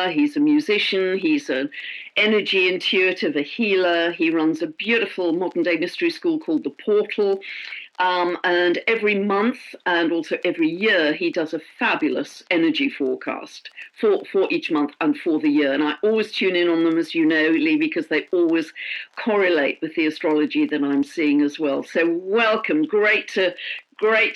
author, he's a musician, he's an energy intuitive, a healer. He runs a beautiful modern day mystery school called The Portal. And every month and also every year, he does a fabulous energy forecast for each month and for the year. And I always tune in on them, as you know, Lee, because they always correlate with the astrology that I'm seeing as well. So welcome. Great to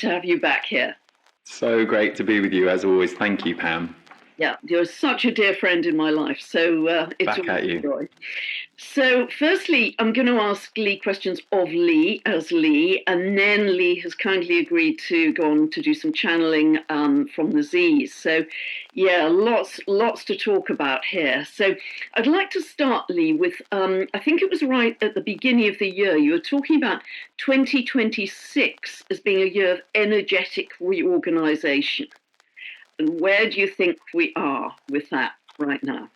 have you back here. So great to be with you, as always. Thank you, Pam. Yeah, you're such a dear friend in my life. So it's back a at you. joy. So firstly, I'm going to ask Lee questions of Lee as Lee, and then Lee has kindly agreed to go on to do some channeling from the Z's. So yeah, lots to talk about here. So I'd like to start, Lee, with, I think it was right at the beginning of the year, you were talking about 2026 as being a year of energetic reorganization. And where do you think we are with that right now?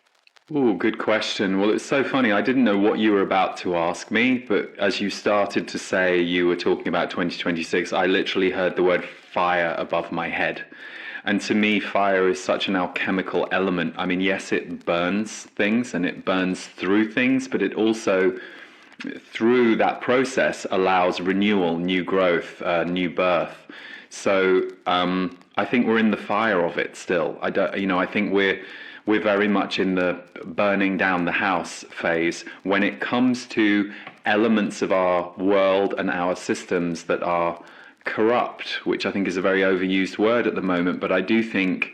Oh, good question. Well, it's so funny. I didn't know what you were about to ask me, but as you started to say you were talking about 2026, I literally heard the word fire above my head. And to me, fire is such an alchemical element. I mean, yes, it burns things and it burns through things, but it also, through that process, allows renewal, new growth, new birth. So I think we're in the fire of it still. I think we're very much in the burning down the house phase when it comes to elements of our world and our systems that are corrupt, which I think is a very overused word at the moment. But I do think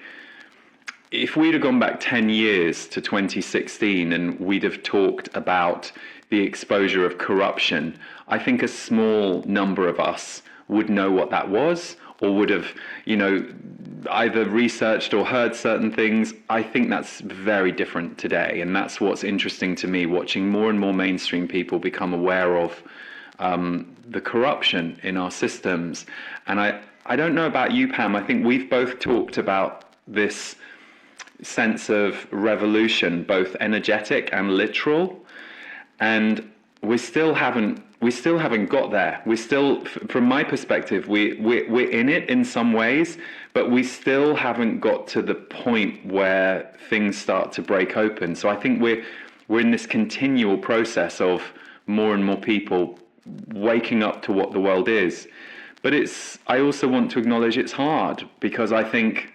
if we'd have gone back 10 years to 2016 and we'd have talked about the exposure of corruption, I think a small number of us would know what that was, or would have, either researched or heard certain things. I think that's very different today. And that's what's interesting to me, watching more and more mainstream people become aware of the corruption in our systems. And I don't know about you, Pam, I think we've both talked about this sense of revolution, both energetic and literal. And we still haven't got there. We're still, from my perspective, we're in it in some ways, but we still haven't got to the point where things start to break open. So I think we're in this continual process of more and more people waking up to what the world is. But I also want to acknowledge it's hard, because I think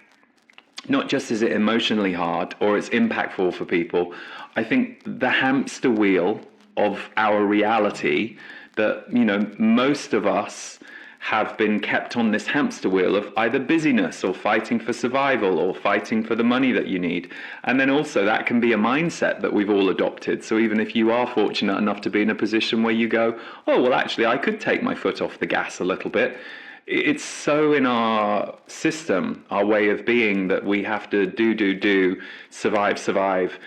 not just is it emotionally hard or it's impactful for people, I think the hamster wheel of our reality, that most of us have been kept on this hamster wheel of either busyness or fighting for survival or fighting for the money that you need. And then also that can be a mindset that we've all adopted. So even if you are fortunate enough to be in a position where you go, oh, well, actually, I could take my foot off the gas a little bit. It's so in our system, our way of being, that we have to do, survive.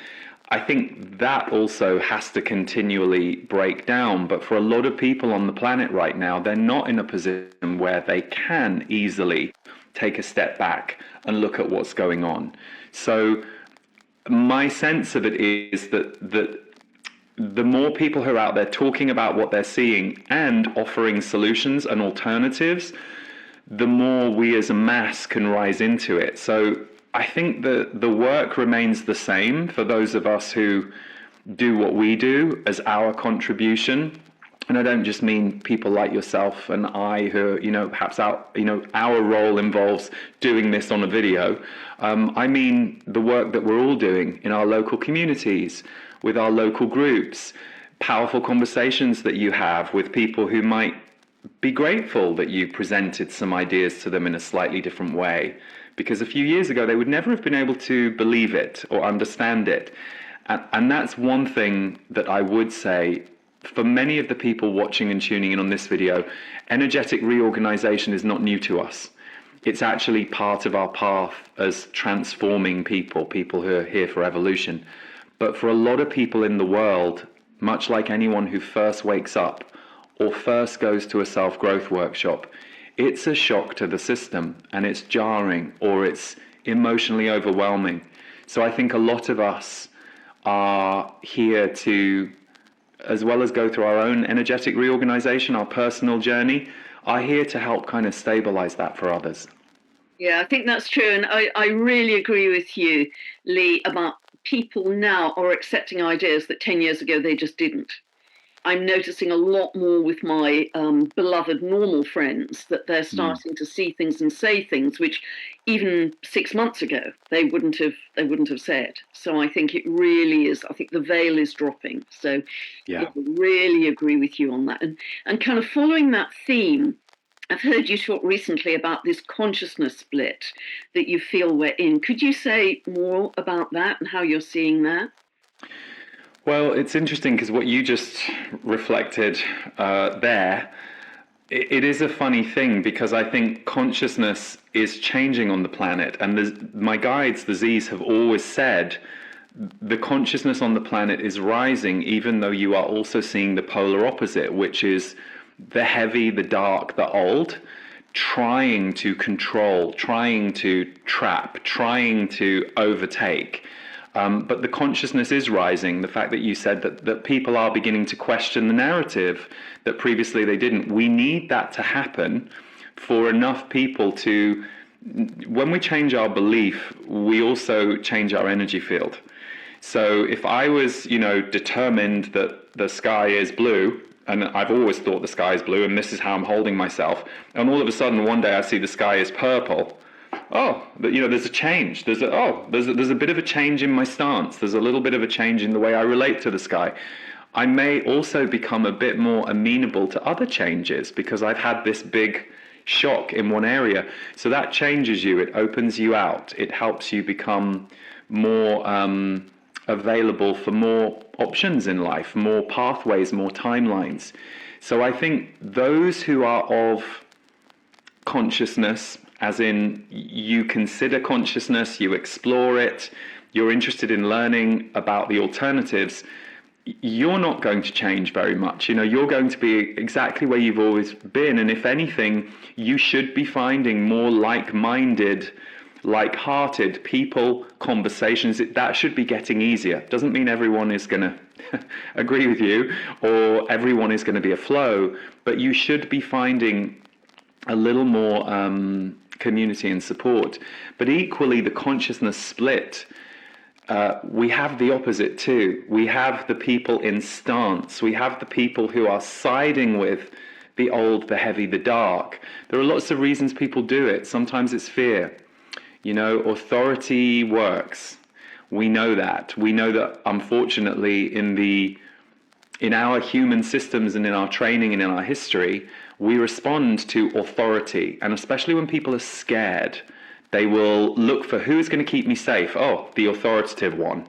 I think that also has to continually break down. But for a lot of people on the planet right now, they're not in a position where they can easily take a step back and look at what's going on. So my sense of it is that the more people who are out there talking about what they're seeing and offering solutions and alternatives, the more we as a mass can rise into it. So I think the work remains the same for those of us who do what we do as our contribution. And I don't just mean people like yourself and I who, perhaps our role involves doing this on a video. I mean the work that we're all doing in our local communities, with our local groups, powerful conversations that you have with people who might be grateful that you presented some ideas to them in a slightly different way. Because a few years ago, they would never have been able to believe it or understand it. And that's one thing that I would say, for many of the people watching and tuning in on this video, energetic reorganization is not new to us. It's actually part of our path as transforming people who are here for evolution. But for a lot of people in the world, much like anyone who first wakes up or first goes to a self-growth workshop, it's a shock to the system, and it's jarring, or it's emotionally overwhelming. So I think a lot of us are here to, as well as go through our own energetic reorganization, our personal journey, are here to help kind of stabilize that for others. Yeah, I think that's true. And I really agree with you, Lee, about people now are accepting ideas that 10 years ago they just didn't. I'm noticing a lot more with my beloved normal friends that they're starting to see things and say things which even 6 months ago they wouldn't have said. So I think it really is. I think the veil is dropping. So Yeah. I really agree with you on that. And kind of following that theme, I've heard you talk recently about this consciousness split that you feel we're in. Could you say more about that and how you're seeing that? Well, it's interesting because what you just reflected there, it is a funny thing because I think consciousness is changing on the planet. And my guides, the Z's, have always said the consciousness on the planet is rising, even though you are also seeing the polar opposite, which is the heavy, the dark, the old, trying to control, trying to trap, trying to overtake. But the consciousness is rising. The fact that you said that people are beginning to question the narrative that previously they didn't. We need that to happen for enough people to, when we change our belief, we also change our energy field. So if I was, determined that the sky is blue, and I've always thought the sky is blue, and this is how I'm holding myself, and all of a sudden one day I see the sky is purple, there's a change. There's a bit of a change in my stance. There's a little bit of a change in the way I relate to the sky. I may also become a bit more amenable to other changes because I've had this big shock in one area. So that changes you. It opens you out. It helps you become more available for more options in life, more pathways, more timelines. So I think those who are of consciousness, as in you consider consciousness, you explore it, you're interested in learning about the alternatives, you're not going to change very much. You're going to be exactly where you've always been. And if anything, you should be finding more like-minded, like-hearted people, conversations. That should be getting easier. Doesn't mean everyone is going to agree with you or everyone is going to be a flow, but you should be finding a little more community and support. But equally, the consciousness split, we have the opposite too. We have the people in stance. We have the people who are siding with the old, the heavy, the dark. There are lots of reasons people do it. Sometimes it's fear. Authority works. We know that. We know that, unfortunately, in our human systems and in our training and in our history, we respond to authority. And especially when people are scared, they will look for who's going to keep me safe. Oh, the authoritative one.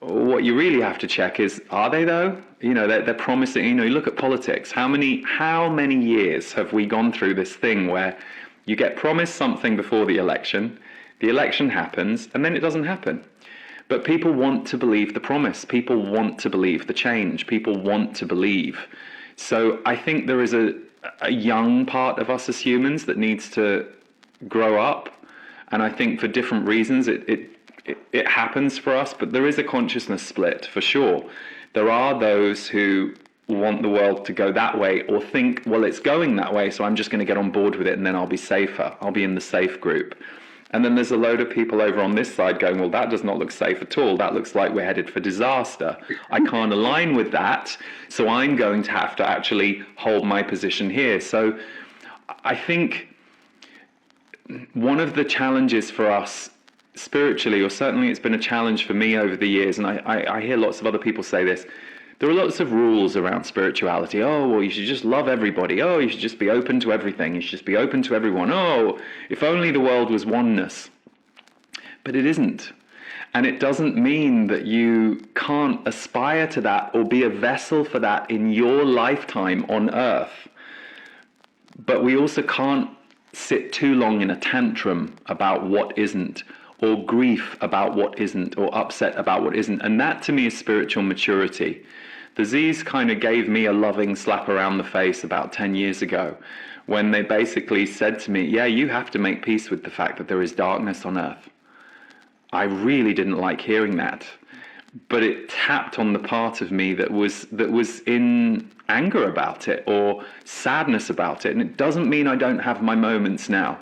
What you really have to check is, are they though? They're promising, you look at politics. How many years have we gone through this thing where you get promised something before the election happens, and then it doesn't happen? But people want to believe the promise. People want to believe the change. People want to believe. So I think there is a young part of us as humans that needs to grow up. And I think for different reasons it happens for us, but there is a consciousness split for sure. There are those who want the world to go that way or think, well, it's going that way, so I'm just going to get on board with it and then I'll be safer. I'll be in the safe group. And then there's a load of people over on this side going, well, that does not look safe at all. That looks like we're headed for disaster. I can't align with that, so I'm going to have to actually hold my position here. So I think one of the challenges for us spiritually, or certainly it's been a challenge for me over the years, and I hear lots of other people say this, there are lots of rules around spirituality. Oh, well, you should just love everybody. Oh, you should just be open to everything. You should just be open to everyone. Oh, if only the world was oneness. But it isn't. And it doesn't mean that you can't aspire to that or be a vessel for that in your lifetime on earth. But we also can't sit too long in a tantrum about what isn't, or grief about what isn't, or upset about what isn't. And that to me is spiritual maturity. The Z's kind of gave me a loving slap around the face about 10 years ago when they basically said to me, yeah, you have to make peace with the fact that there is darkness on earth. I really didn't like hearing that, but it tapped on the part of me that was in anger about it or sadness about it. And it doesn't mean I don't have my moments now.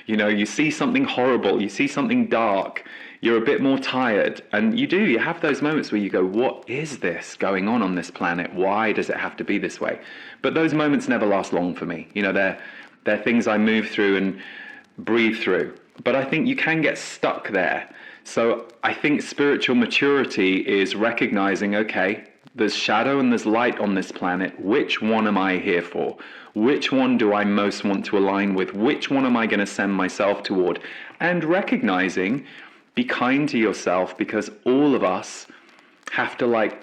You see something horrible, you see something dark, you're a bit more tired. And you have those moments where you go, what is this going on this planet? Why does it have to be this way? But those moments never last long for me. They're things I move through and breathe through. But I think you can get stuck there. So I think spiritual maturity is recognizing, okay, there's shadow and there's light on this planet. Which one am I here for? Which one do I most want to align with? Which one am I going to send myself toward? And recognizing, be kind to yourself, because all of us have to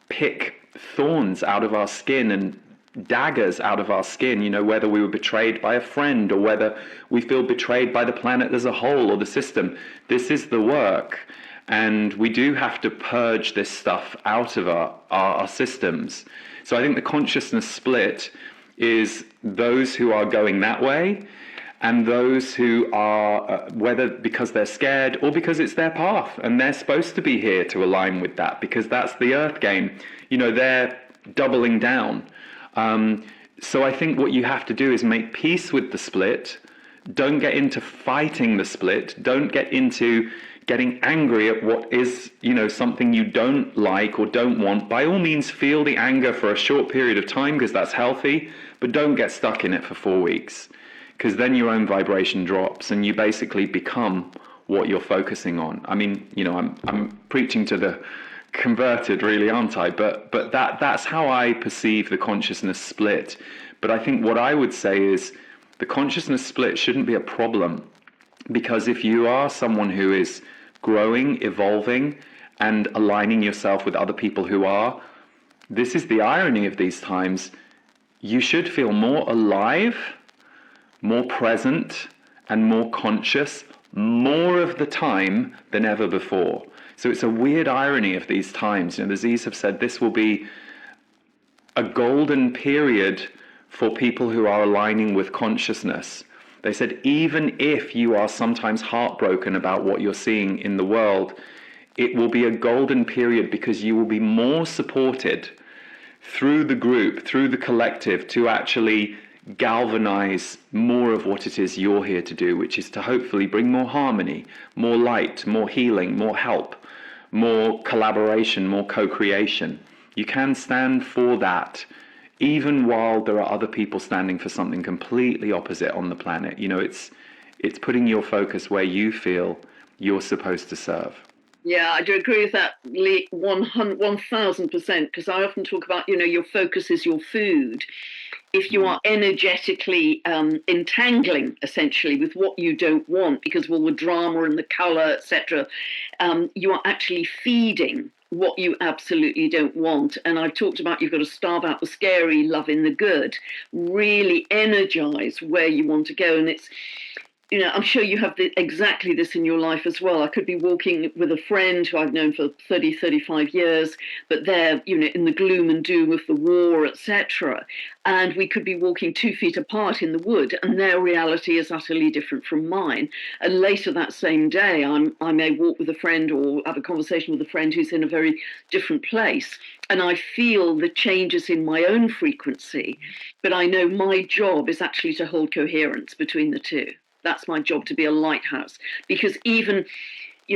pick thorns out of our skin and daggers out of our skin, whether we were betrayed by a friend or whether we feel betrayed by the planet as a whole or the system. This is the work. And we do have to purge this stuff out of our systems. So I think the consciousness split is those who are going that way and those who are, whether because they're scared or because it's their path and they're supposed to be here to align with that, because that's the earth game. They're doubling down. So I think what you have to do is make peace with the split. Don't get into fighting the split. Don't get into getting angry at what is, something you don't like or don't want. By all means, feel the anger for a short period of time, because that's healthy, but don't get stuck in it for 4 weeks, because then your own vibration drops and you basically become what you're focusing on. I mean, I'm preaching to the converted, really, aren't I? But that's how I perceive the consciousness split. But I think what I would say is the consciousness split shouldn't be a problem, because if you are someone who is growing, evolving, and aligning yourself with other people who are, this is the irony of these times, you should feel more alive, more present, and more conscious more of the time than ever before. So it's a weird irony of these times. The Z's have said this will be a golden period for people who are aligning with consciousness. They said, even if you are sometimes heartbroken about what you're seeing in the world, it will be a golden period because you will be more supported through the group, through the collective, to actually galvanize more of what it is you're here to do, which is to hopefully bring more harmony, more light, more healing, more help, more collaboration, more co-creation. You can stand for that, even while there are other people standing for something completely opposite on the planet. It's putting your focus where you feel you're supposed to serve. Yeah, I do agree with that, Lee, 1,000%, because I often talk about, your focus is your food. If you are energetically entangling, essentially, with what you don't want, because of all the drama and the colour, etc., you are actually feeding what you absolutely don't want. And I've talked about you've got to starve out the scary, love in the good, really energize where you want to go. And it's, I'm sure you have exactly this in your life as well. I could be walking with a friend who I've known for 30, 35 years, but they're, in the gloom and doom of the war, etc. And we could be walking 2 feet apart in the wood, and their reality is utterly different from mine. And later that same day, I may walk with a friend or have a conversation with a friend who's in a very different place. And I feel the changes in my own frequency, but I know my job is actually to hold coherence between the two. That's my job, to be a lighthouse, because even,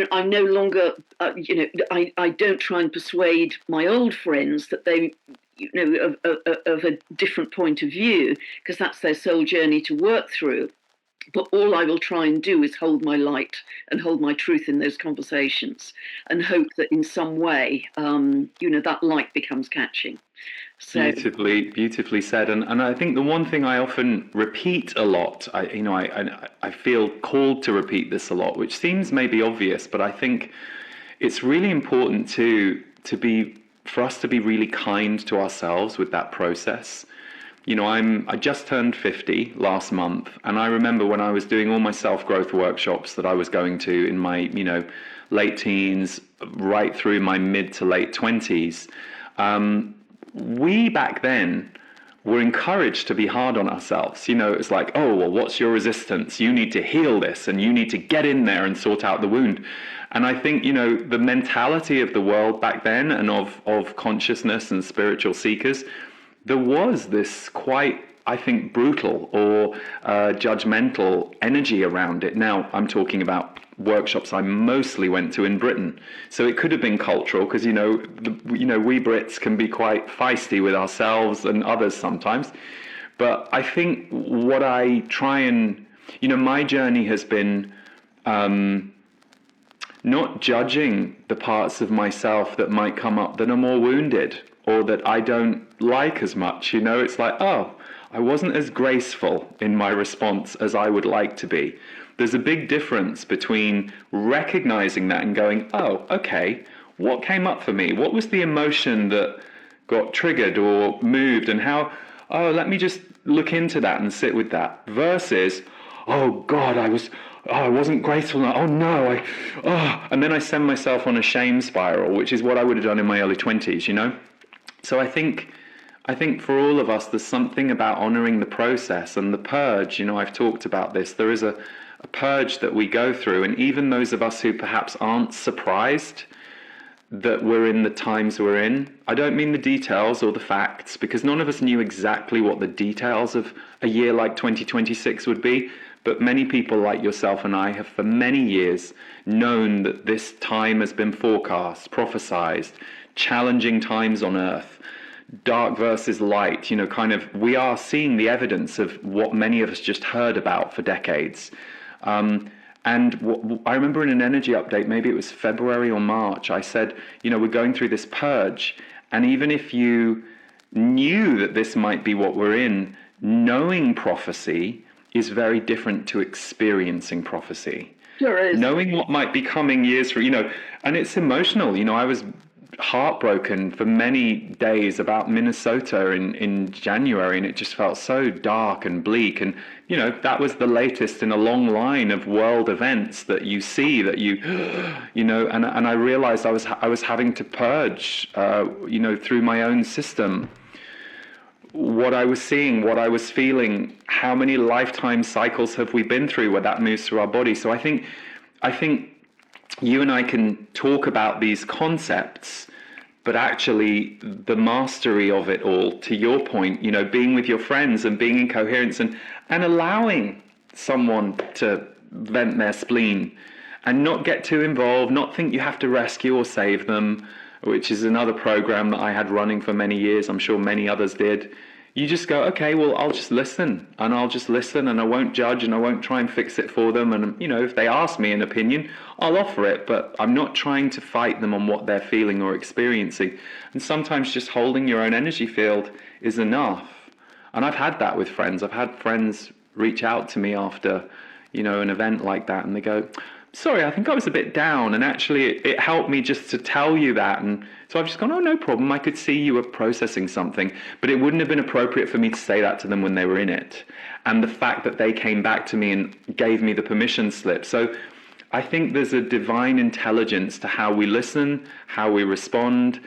I'm no longer, I don't try and persuade my old friends that they, of a different point of view, because that's their soul journey to work through. But all I will try and do is hold my light and hold my truth in those conversations, and hope that in some way, that light becomes catching. So, Beautifully said. And I think the one thing I often repeat a lot, I feel called to repeat this a lot, which seems maybe obvious, but I think it's really important for us to be really kind to ourselves with that process. I just turned 50 last month, and I remember when I was doing all my self-growth workshops that I was going to in my, late teens, right through my mid to late 20s. We back then were encouraged to be hard on ourselves. It's like, oh, well, what's your resistance? You need to heal this, and you need to get in there and sort out the wound. And I think, the mentality of the world back then and of consciousness and spiritual seekers, there was this quite I think, brutal or judgmental energy around it. Now, I'm talking about workshops I mostly went to in Britain, so it could have been cultural because we Brits can be quite feisty with ourselves and others sometimes. But I think what I try and my journey has been not judging the parts of myself that might come up that are more wounded or that I don't like as much. It's like, oh, I wasn't as graceful in my response as I would like to be. There's a big difference between recognizing that and going, oh, okay, what came up for me? What was the emotion that got triggered or moved, and how, oh, let me just look into that and sit with that, versus, oh God, I wasn't graceful enough. Oh no, and then I send myself on a shame spiral, which is what I would have done in my early 20s. So I think for all of us, there's something about honoring the process and the purge. I've talked about this. There is a purge that we go through, and even those of us who perhaps aren't surprised that we're in the times we're in. I don't mean the details or the facts, because none of us knew exactly what the details of a year like 2026 would be. But many people like yourself and I have for many years known that this time has been forecast, prophesized, challenging times on earth, dark versus light, we are seeing the evidence of what many of us just heard about for decades. I remember in an energy update, maybe it was February or March, I said, we're going through this purge. And even if you knew that this might be what we're in, knowing prophecy is very different to experiencing prophecy. Sure is. Knowing what might be coming years from, and it's emotional. I was heartbroken for many days about Minnesota in January, and it just felt so dark and bleak. And that was the latest in a long line of world events that you see, that and I realized I was having to purge through my own system what I was seeing, what I was feeling. How many lifetime cycles have we been through where that moves through our body? So I think you and I can talk about these concepts, but actually the mastery of it all, to your point, being with your friends and being in coherence and allowing someone to vent their spleen and not get too involved, not think you have to rescue or save them, which is another program that I had running for many years. I'm sure many others did. You just go, okay, well, I'll just listen, and I won't judge, and I won't try and fix it for them. And, if they ask me an opinion, I'll offer it, but I'm not trying to fight them on what they're feeling or experiencing. And sometimes just holding your own energy field is enough. And I've had that with friends. I've had friends reach out to me after, an event like that, and they go, sorry, I think I was a bit down, and actually it helped me just to tell you that. And so I've just gone, oh, no problem. I could see you were processing something, but it wouldn't have been appropriate for me to say that to them when they were in it. And the fact that they came back to me and gave me the permission slip. So I think there's a divine intelligence to how we listen, how we respond,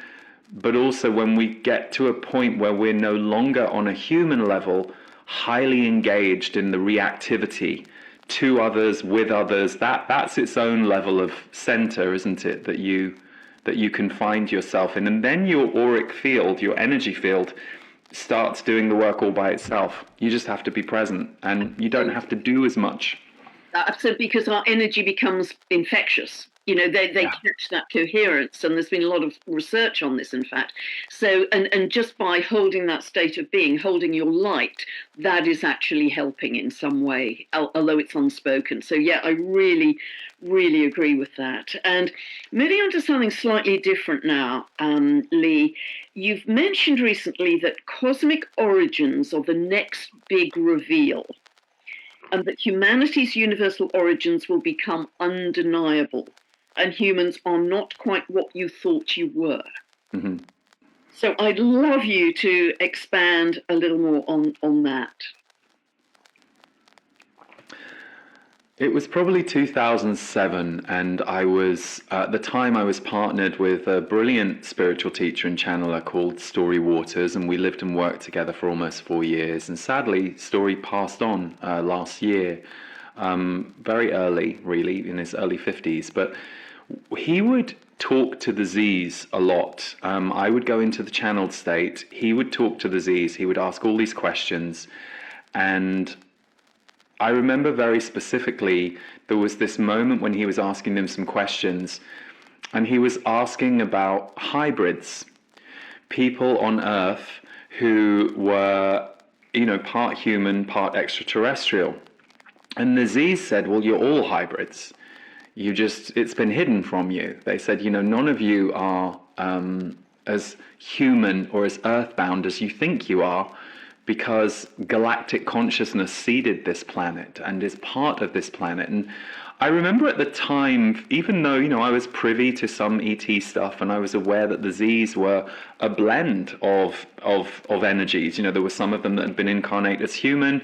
but also when we get to a point where we're no longer on a human level, highly engaged in the reactivity to others, with others, that's its own level of center, isn't it, that you can find yourself in. And then your auric field, your energy field, starts doing the work all by itself. You just have to be present, and you don't have to do as much. Absolutely, because our energy becomes infectious. They catch that coherence, and there's been a lot of research on this, in fact. So, and just by holding that state of being, holding your light, that is actually helping in some way, although it's unspoken. So, yeah, I really, really agree with that. And moving on to something slightly different now, Lee, you've mentioned recently that cosmic origins are the next big reveal, and that humanity's universal origins will become undeniable, and humans are not quite what you thought you were. Mm-hmm. So I'd love you to expand a little more on that. It was probably 2007, and I was, at the time I was partnered with a brilliant spiritual teacher and channeler called Story Waters, and we lived and worked together for almost 4 years. And sadly, Story passed on last year, very early, really, in his early 50s. But he would talk to the Z's a lot. I would go into the channeled state. He would talk to the Z's. He would ask all these questions. And I remember very specifically, there was this moment when he was asking them some questions, and he was asking about hybrids, people on Earth who were, part human, part extraterrestrial. And Aziz said, well, you're all hybrids. It's been hidden from you. They said, none of you are as human or as earthbound as you think you are, because galactic consciousness seeded this planet and is part of this planet. And I remember at the time, even though, I was privy to some ET stuff and I was aware that the Z's were a blend of energies. There were some of them that had been incarnate as human.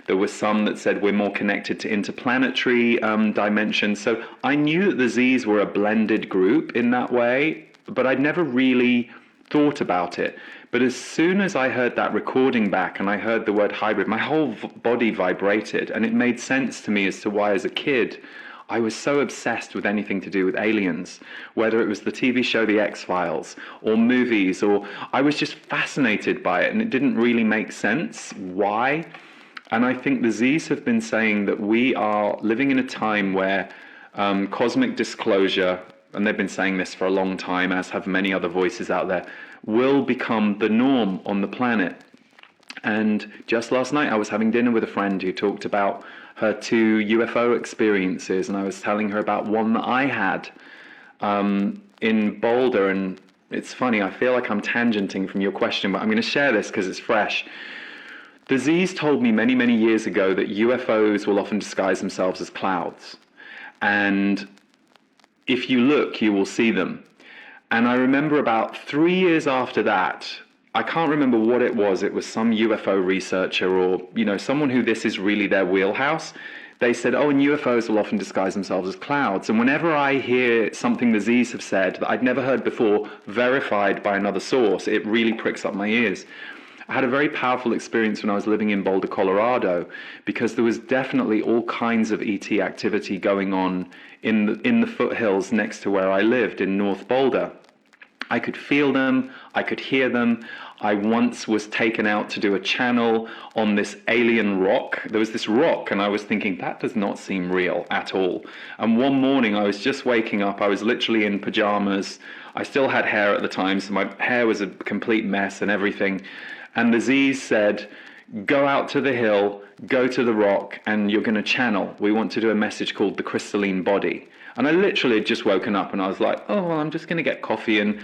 There were some that said we're more connected to interplanetary dimensions. So I knew that the Z's were a blended group in that way, but I'd never really thought about it. But as soon as I heard that recording back and I heard the word hybrid, my whole body vibrated, and it made sense to me as to why, as a kid, I was so obsessed with anything to do with aliens, whether it was the TV show The X-Files or movies, or I was just fascinated by it, and it didn't really make sense why. And I think the Z's have been saying that we are living in a time where cosmic disclosure, and they've been saying this for a long time, as have many other voices out there, will become the norm on the planet. And just last night I was having dinner with a friend who talked about her 2 UFO experiences, and I was telling her about one that I had in Boulder. And it's funny, I feel like I'm tangenting from your question, but I'm going to share this because it's fresh. The Z's told me many, many years ago that UFOs will often disguise themselves as clouds. And if you look, you will see them. And I remember about 3 years after that, I can't remember what it was. It was some UFO researcher or, someone who this is really their wheelhouse. They said, and UFOs will often disguise themselves as clouds. And whenever I hear something the Z's have said that I'd never heard before, verified by another source, it really pricks up my ears. I had a very powerful experience when I was living in Boulder, Colorado, because there was definitely all kinds of ET activity going on in the foothills next to where I lived in North Boulder. I could feel them, I could hear them. I once was taken out to do a channel on this alien rock. There was this rock, and I was thinking, that does not seem real at all. And one morning I was just waking up, I was literally in pajamas. I still had hair at the time, so my hair was a complete mess and everything. And the Z's said, go out to the hill, go to the rock, and you're going to channel. We want to do a message called the crystalline body. And I literally had just woken up, and I was like, well, I'm just going to get coffee and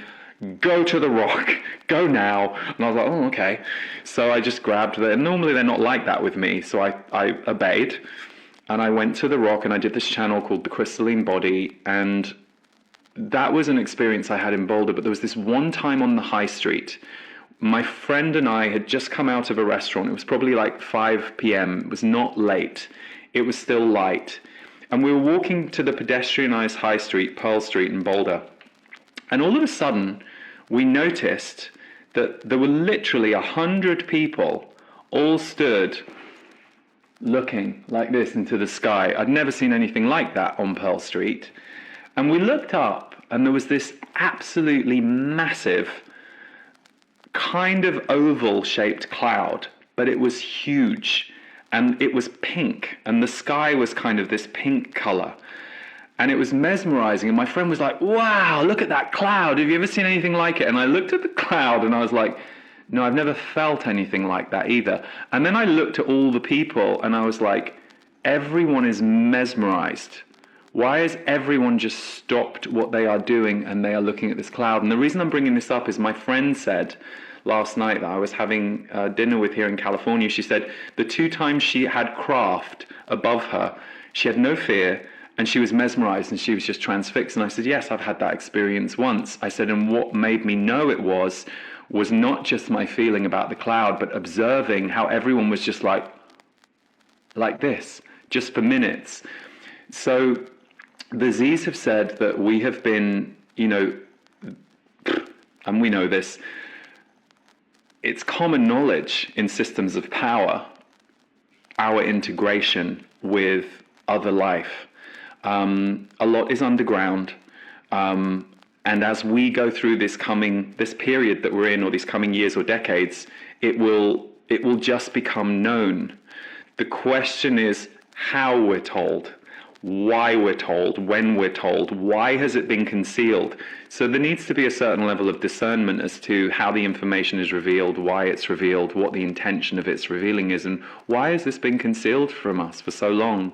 go to the rock, go now. And I was like, okay. So I just grabbed and normally they're not like that with me. So I obeyed, and I went to the rock, and I did this channel called the crystalline body. And that was an experience I had in Boulder. But there was this one time on the high street, my friend and I had just come out of a restaurant. It was probably like 5 p.m. It was not late. It was still light. And we were walking to the pedestrianized high street, Pearl Street in Boulder. And all of a sudden, we noticed that there were literally 100 people all stood looking like this into the sky. I'd never seen anything like that on Pearl Street. And we looked up, and there was this absolutely massive kind of oval-shaped cloud, but it was huge, and it was pink, and the sky was kind of this pink color, and it was mesmerizing. And my friend was like, wow, look at that cloud, have you ever seen anything like it? And I looked at the cloud and I was like, no, I've never felt anything like that either. And then I looked at all the people and I was like, everyone is mesmerized. Why has everyone just stopped what they are doing and they are looking at this cloud? And the reason I'm bringing this up is my friend said last night that I was having dinner with here in California. She said the 2 times she had craft above her, she had no fear, and she was mesmerized and she was just transfixed. And I said, yes, I've had that experience once. I said, and what made me know it was not just my feeling about the cloud, but observing how everyone was just like this, just for minutes. So the Z's have said that we have been, and we know this, it's common knowledge in systems of power, our integration with other life. A lot is underground. And as we go through this period that we're in, or these coming years or decades, it will just become known. The question is how we're told, why we're told, when we're told, why has it been concealed? So there needs to be a certain level of discernment as to how the information is revealed, why it's revealed, what the intention of its revealing is, and why has this been concealed from us for so long?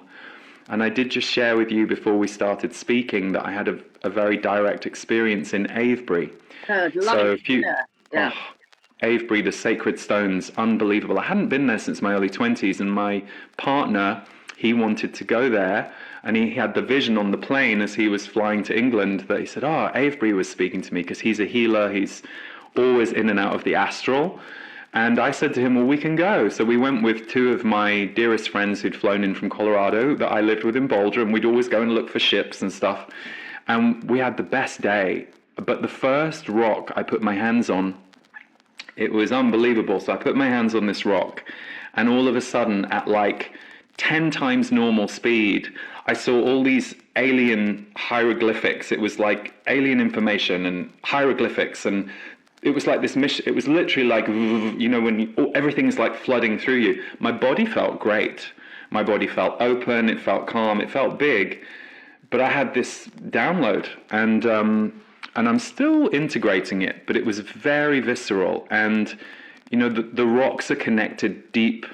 And I did just share with you before we started speaking that I had a very direct experience in Avebury. So if you, yeah. Avebury, the Sacred Stones, unbelievable. I hadn't been there since my early 20s, and my partner, he wanted to go there, and he had the vision on the plane as he was flying to England that he said, Avebury was speaking to me, because he's a healer, he's always in and out of the astral. And I said to him, well, we can go. So we went with two of my dearest friends who'd flown in from Colorado that I lived with in Boulder, and we'd always go and look for ships and stuff. And we had the best day. But the first rock I put my hands on, it was unbelievable. So I put my hands on this rock, and all of a sudden, at like 10 times normal speed, I saw all these alien hieroglyphics. It was like alien information and hieroglyphics, and it was like this mission. It was literally like, when everything is like flooding through you. My body felt great. My body felt open. It felt calm. It felt big. But I had this download, and I'm still integrating it, but it was very visceral. And, the rocks are connected deep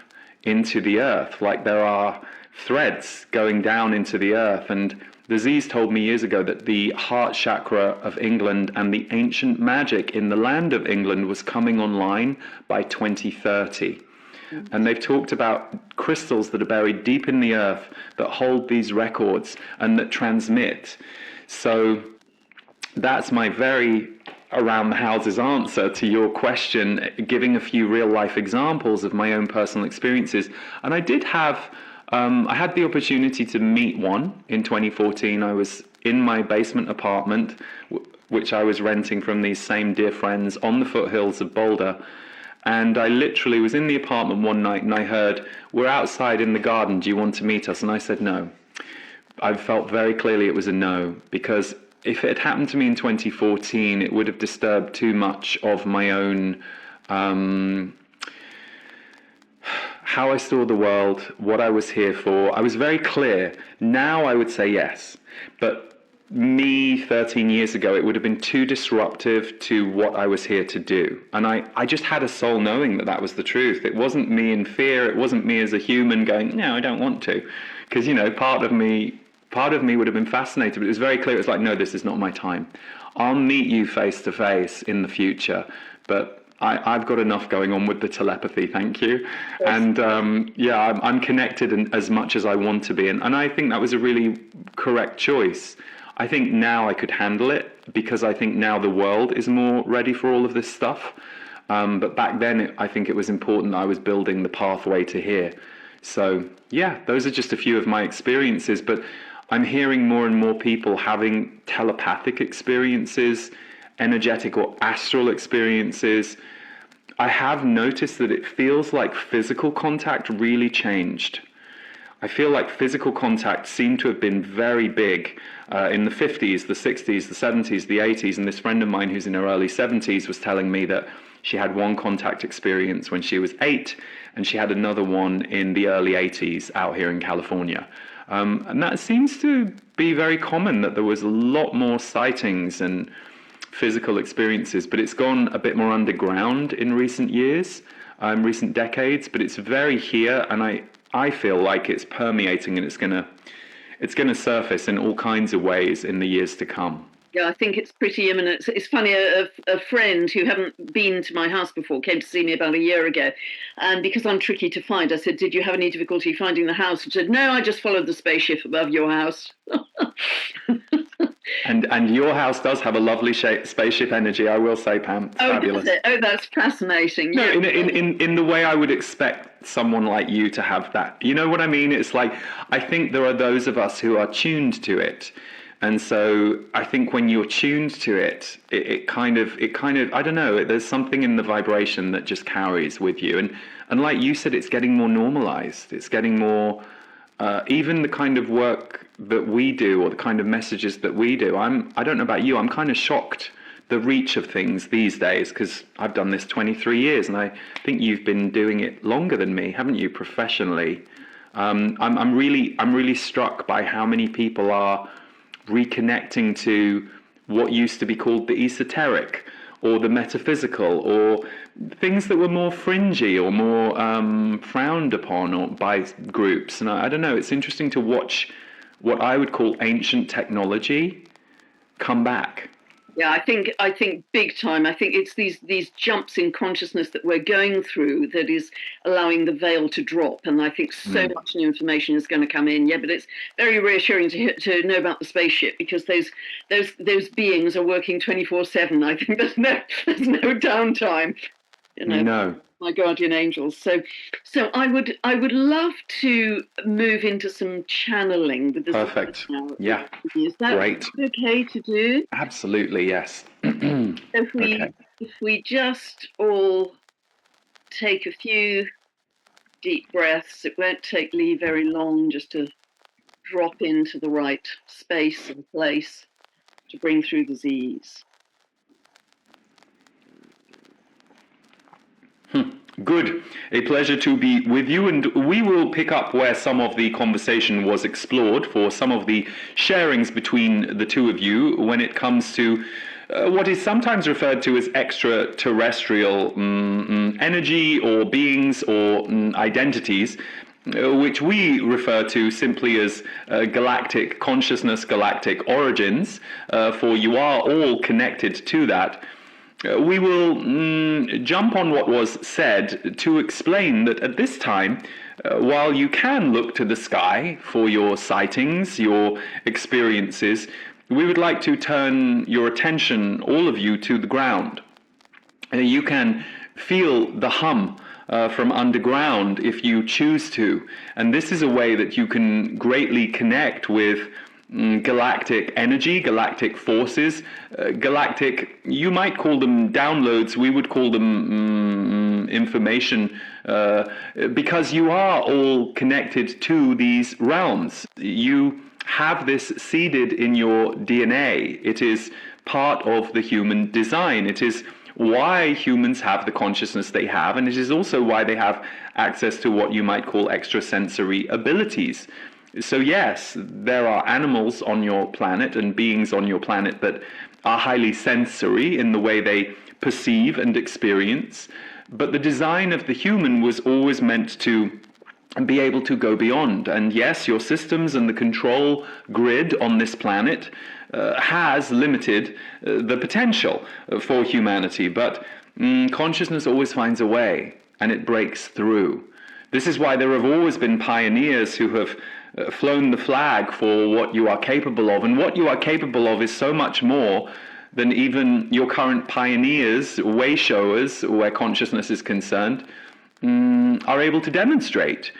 into the earth, like there are threads going down into the earth. And the Z's told me years ago that the heart chakra of England and the ancient magic in the land of England was coming online by 2030. And they've talked about crystals that are buried deep in the earth that hold these records and that transmit. So that's my very around the houses answer to your question, giving a few real life examples of my own personal experiences. And I did have, I had the opportunity to meet one in 2014. I was in my basement apartment, which I was renting from these same dear friends on the foothills of Boulder. And I literally was in the apartment one night and I heard, we're outside in the garden, do you want to meet us? And I said no. I felt very clearly it was a no, because if it had happened to me in 2014, it would have disturbed too much of my own, how I saw the world, what I was here for. I was very clear. Now I would say yes. But me 13 years ago, it would have been too disruptive to what I was here to do. And I just had a soul knowing that that was the truth. It wasn't me in fear. It wasn't me as a human going, no, I don't want to. Because, part of me would have been fascinated, but it was very clear. It's like, no, this is not my time. I'll meet you face to face in the future, but I've got enough going on with the telepathy, thank you. Yes. And I'm connected as much as I want to be. And I think that was a really correct choice. I think now I could handle it, because I think now the world is more ready for all of this stuff. But back then, I think it was important that I was building the pathway to here. So, yeah, those are just a few of my experiences. But I'm hearing more and more people having telepathic experiences, energetic or astral experiences. I have noticed that it feels like physical contact really changed. I feel like physical contact seemed to have been very big in the 50s, the 60s, the 70s, the 80s. And this friend of mine who's in her early 70s was telling me that she had one contact experience when she was 8, and she had another one in the early 80s out here in California. And that seems to be very common, that there was a lot more sightings and physical experiences, but it's gone a bit more underground in recent years, recent decades, but it's very here, and I feel like it's permeating, and it's gonna surface in all kinds of ways in the years to come. Yeah, I think it's pretty imminent. It's funny, a friend who hadn't been to my house before came to see me about a year ago. And because I'm tricky to find, I said, did you have any difficulty finding the house? She said, no, I just followed the spaceship above your house. And your house does have a lovely spaceship energy, I will say, Pam. It's fabulous. Does it? Oh, that's fascinating. No, in the way I would expect someone like you to have that. You know what I mean? It's like, I think there are those of us who are tuned to it. And so I think when you're tuned to it, it kind of, I don't know, there's something in the vibration that just carries with you. And like you said, it's getting more normalized. It's getting more, even the kind of work that we do, or the kind of messages that we do. I don't know about you, I'm kind of shocked the reach of things these days, because I've done this 23 years, and I think you've been doing it longer than me, haven't you, professionally? I'm really struck by how many people are reconnecting to what used to be called the esoteric or the metaphysical, or things that were more fringy or more frowned upon or by groups. And I don't know, it's interesting to watch what I would call ancient technology come back. Yeah, I think big time. I think it's these jumps in consciousness that we're going through that is allowing the veil to drop. And I think so much new information is going to come in. Yeah, but it's very reassuring to know about the spaceship, because those beings are working 24/7. I think there's no downtime. You know, No. my guardian angels. So I would love to move into some channeling with this. Perfect. Now. Yeah. Is that Great. okay to do? Absolutely, yes. If we just all take a few deep breaths, it won't take Lee very long just to drop into the right space and place to bring through the Z's. Good. A pleasure to be with you, and we will pick up where some of the conversation was explored for some of the sharings between the two of you when it comes to what is sometimes referred to as extraterrestrial energy or beings or identities, which we refer to simply as galactic consciousness, galactic origins, for you are all connected to that. We will jump on what was said to explain that at this time, while you can look to the sky for your sightings, your experiences, we would like to turn your attention, all of you, to the ground. You can feel the hum from underground if you choose to. And this is a way that you can greatly connect with galactic energy, galactic forces, galactic, you might call them downloads, we would call them information, because you are all connected to these realms. You have this seeded in your DNA. It is part of the human design. It is why humans have the consciousness they have, and it is also why they have access to what you might call extrasensory abilities. So yes, there are animals on your planet and beings on your planet that are highly sensory in the way they perceive and experience, but the design of the human was always meant to be able to go beyond. And yes, your systems and the control grid on this planet has limited the potential for humanity, but consciousness always finds a way, and it breaks through. This is why there have always been pioneers who have flown the flag for what you are capable of, and what you are capable of is so much more than even your current pioneers, way showers, where consciousness is concerned, are able to demonstrate.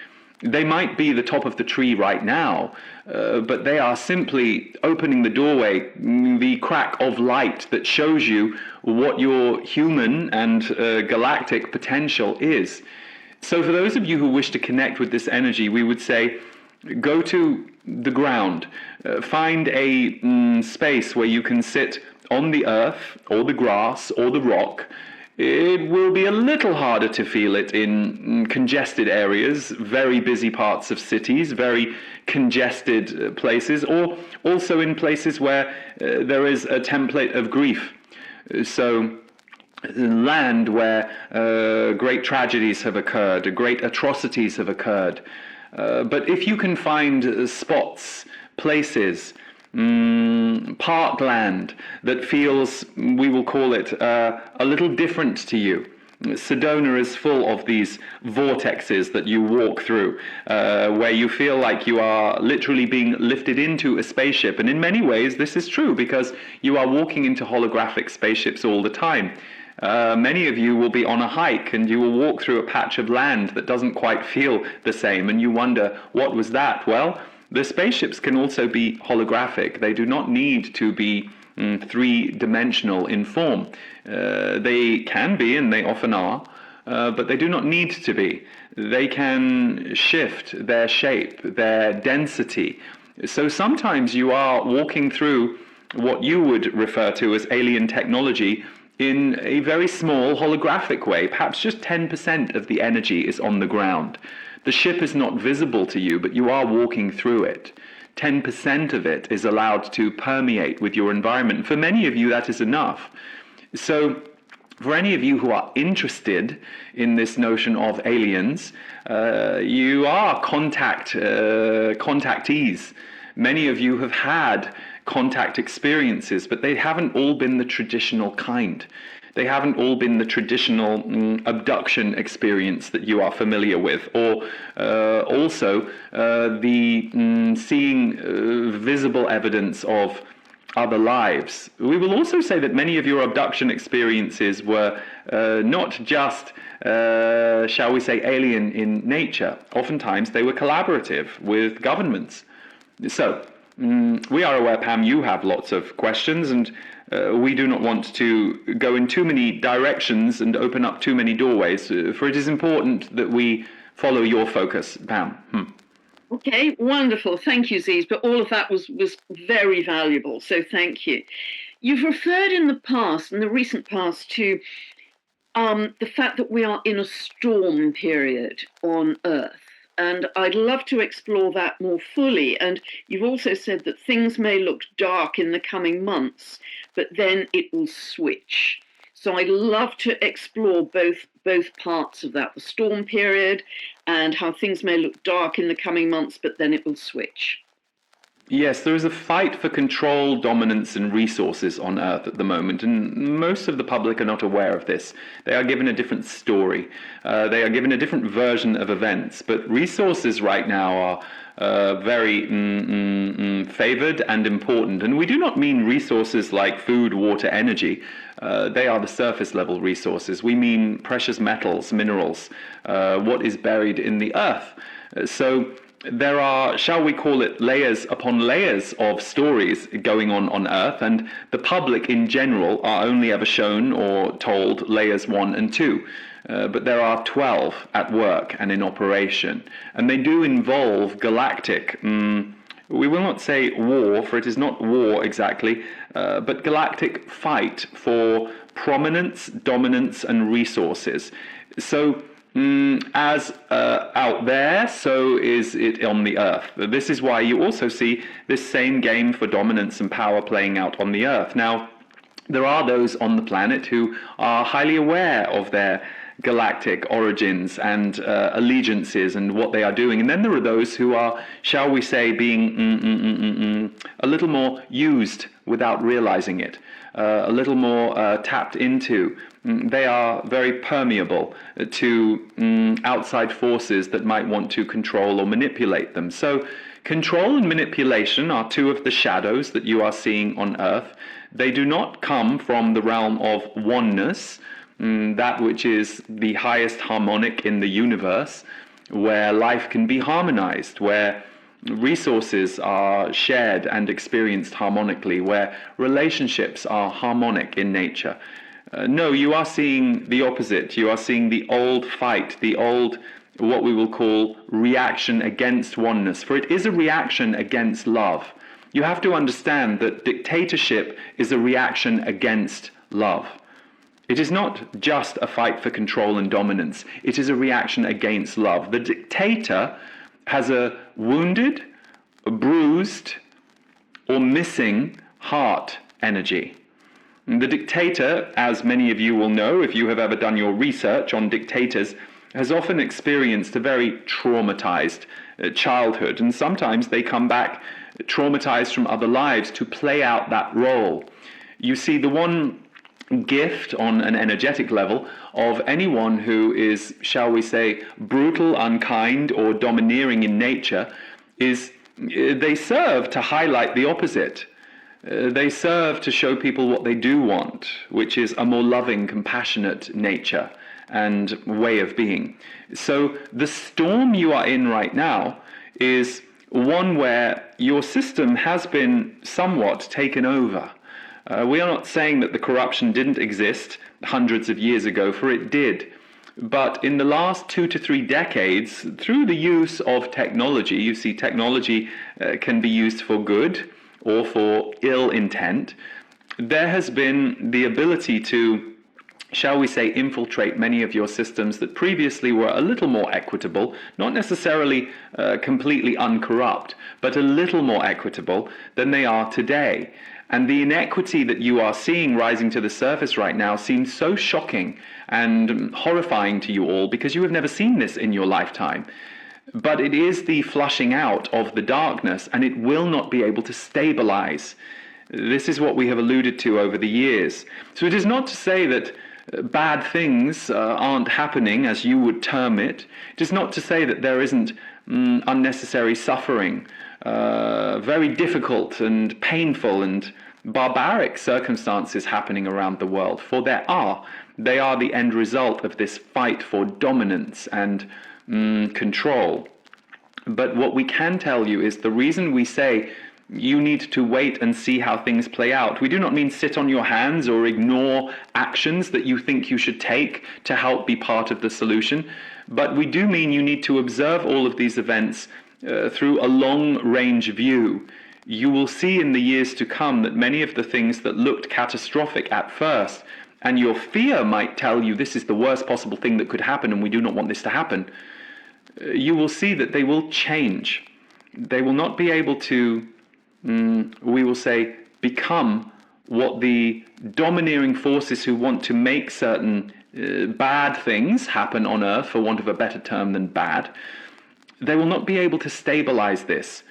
They might be the top of the tree right now, but they are simply opening the doorway, the crack of light that shows you what your human and galactic potential is. So for those of you who wish to connect with this energy, we would say, go to the ground, find a space where you can sit on the earth or the grass or the rock. It will be a little harder to feel it in congested areas, very busy parts of cities, very congested places, or also in places where there is a template of grief. So land where great tragedies have occurred, great atrocities have occurred. But if you can find spots, places, parkland that feels, we will call it, a little different to you. Sedona is full of these vortexes that you walk through, where you feel like you are literally being lifted into a spaceship. And in many ways, this is true, because you are walking into holographic spaceships all the time. Many of you will be on a hike and you will walk through a patch of land that doesn't quite feel the same, and you wonder, what was that? Well, the spaceships can also be holographic. They do not need to be three-dimensional in form. They can be, and they often are, but they do not need to be. They can shift their shape, their density. So sometimes you are walking through what you would refer to as alien technology in a very small holographic way. Perhaps just 10% of the energy is on the ground. The ship is not visible to you, but you are walking through it. 10% of it is allowed to permeate with your environment. For many of you, that is enough. So, for any of you who are interested in this notion of aliens, you are contactees. Many of you have had contact experiences, but they haven't all been the traditional kind. They haven't all been the traditional abduction experience that you are familiar with, or also the seeing visible evidence of other lives. We will also say that many of your abduction experiences were not just, shall we say, alien in nature. Oftentimes they were collaborative with governments. So, we are aware, Pam, you have lots of questions, and we do not want to go in too many directions and open up too many doorways, for it is important that we follow your focus, Pam. Okay, wonderful. Thank you, Ziz. But all of that was very valuable, so thank you. You've referred in the past, in the recent past, to the fact that we are in a storm period on Earth. And I'd love to explore that more fully. And you've also said that things may look dark in the coming months, but then it will switch. So I'd love to explore both parts of that, the storm period and how things may look dark in the coming months, but then it will switch. Yes, there is a fight for control, dominance, and resources on Earth at the moment, and most of the public are not aware of this. They are given a different story. They are given a different version of events, but resources right now are very favored and important. And we do not mean resources like food, water, energy. They are the surface level resources. We mean precious metals, minerals, what is buried in the earth. So there are, shall we call it, layers upon layers of stories going on Earth, and the public in general are only ever shown or told layers 1 and 2. But there are 12 at work and in operation, and they do involve galactic, we will not say war, for it is not war exactly, but galactic fight for prominence, dominance, and resources. So, as out there, so is it on the Earth. This is why you also see this same game for dominance and power playing out on the Earth. Now, there are those on the planet who are highly aware of their galactic origins and allegiances and what they are doing. And then there are those who are, shall we say, being a little more used without realizing it, a little more tapped into. They are very permeable to outside forces that might want to control or manipulate them. So control and manipulation are two of the shadows that you are seeing on Earth. They do not come from the realm of oneness, that which is the highest harmonic in the universe, where life can be harmonized, where resources are shared and experienced harmonically, where relationships are harmonic in nature. No, you are seeing the opposite. You are seeing the old fight, the old, what we will call, reaction against oneness, for it is a reaction against love. You have to understand that dictatorship is a reaction against love. It is not just a fight for control and dominance. It is a reaction against love. The dictator has a wounded, a bruised, or missing heart energy. The dictator, as many of you will know if you have ever done your research on dictators, has often experienced a very traumatized childhood, and sometimes they come back traumatized from other lives to play out that role. You see, the one gift on an energetic level of anyone who is, shall we say, brutal, unkind, or domineering in nature is they serve to highlight the opposite. They serve to show people what they do want, which is a more loving, compassionate nature and way of being. So the storm you are in right now is one where your system has been somewhat taken over. We are not saying that the corruption didn't exist hundreds of years ago, for it did. But in the last 2 to 3 decades, through the use of technology, you see technology can be used for good or for ill intent, there has been the ability to, shall we say, infiltrate many of your systems that previously were a little more equitable, not necessarily completely uncorrupt, but a little more equitable than they are today. And the inequity that you are seeing rising to the surface right now seems so shocking and horrifying to you all because you have never seen this in your lifetime. But it is the flushing out of the darkness, and it will not be able to stabilize. This is what we have alluded to over the years. So it is not to say that bad things aren't happening, as you would term it. It is not to say that there isn't unnecessary suffering, very difficult and painful and barbaric circumstances happening around the world, for there are. They are the end result of this fight for dominance and control. But what we can tell you is the reason we say you need to wait and see how things play out. We do not mean sit on your hands or ignore actions that you think you should take to help be part of the solution, but we do mean you need to observe all of these events through a long-range view. You will see in the years to come that many of the things that looked catastrophic at first, and your fear might tell you this is the worst possible thing that could happen and we do not want this to happen, you will see that they will change. They will not be able to, we will say, become what the domineering forces who want to make certain bad things happen on Earth, for want of a better term than bad. They will not be able to stabilize this.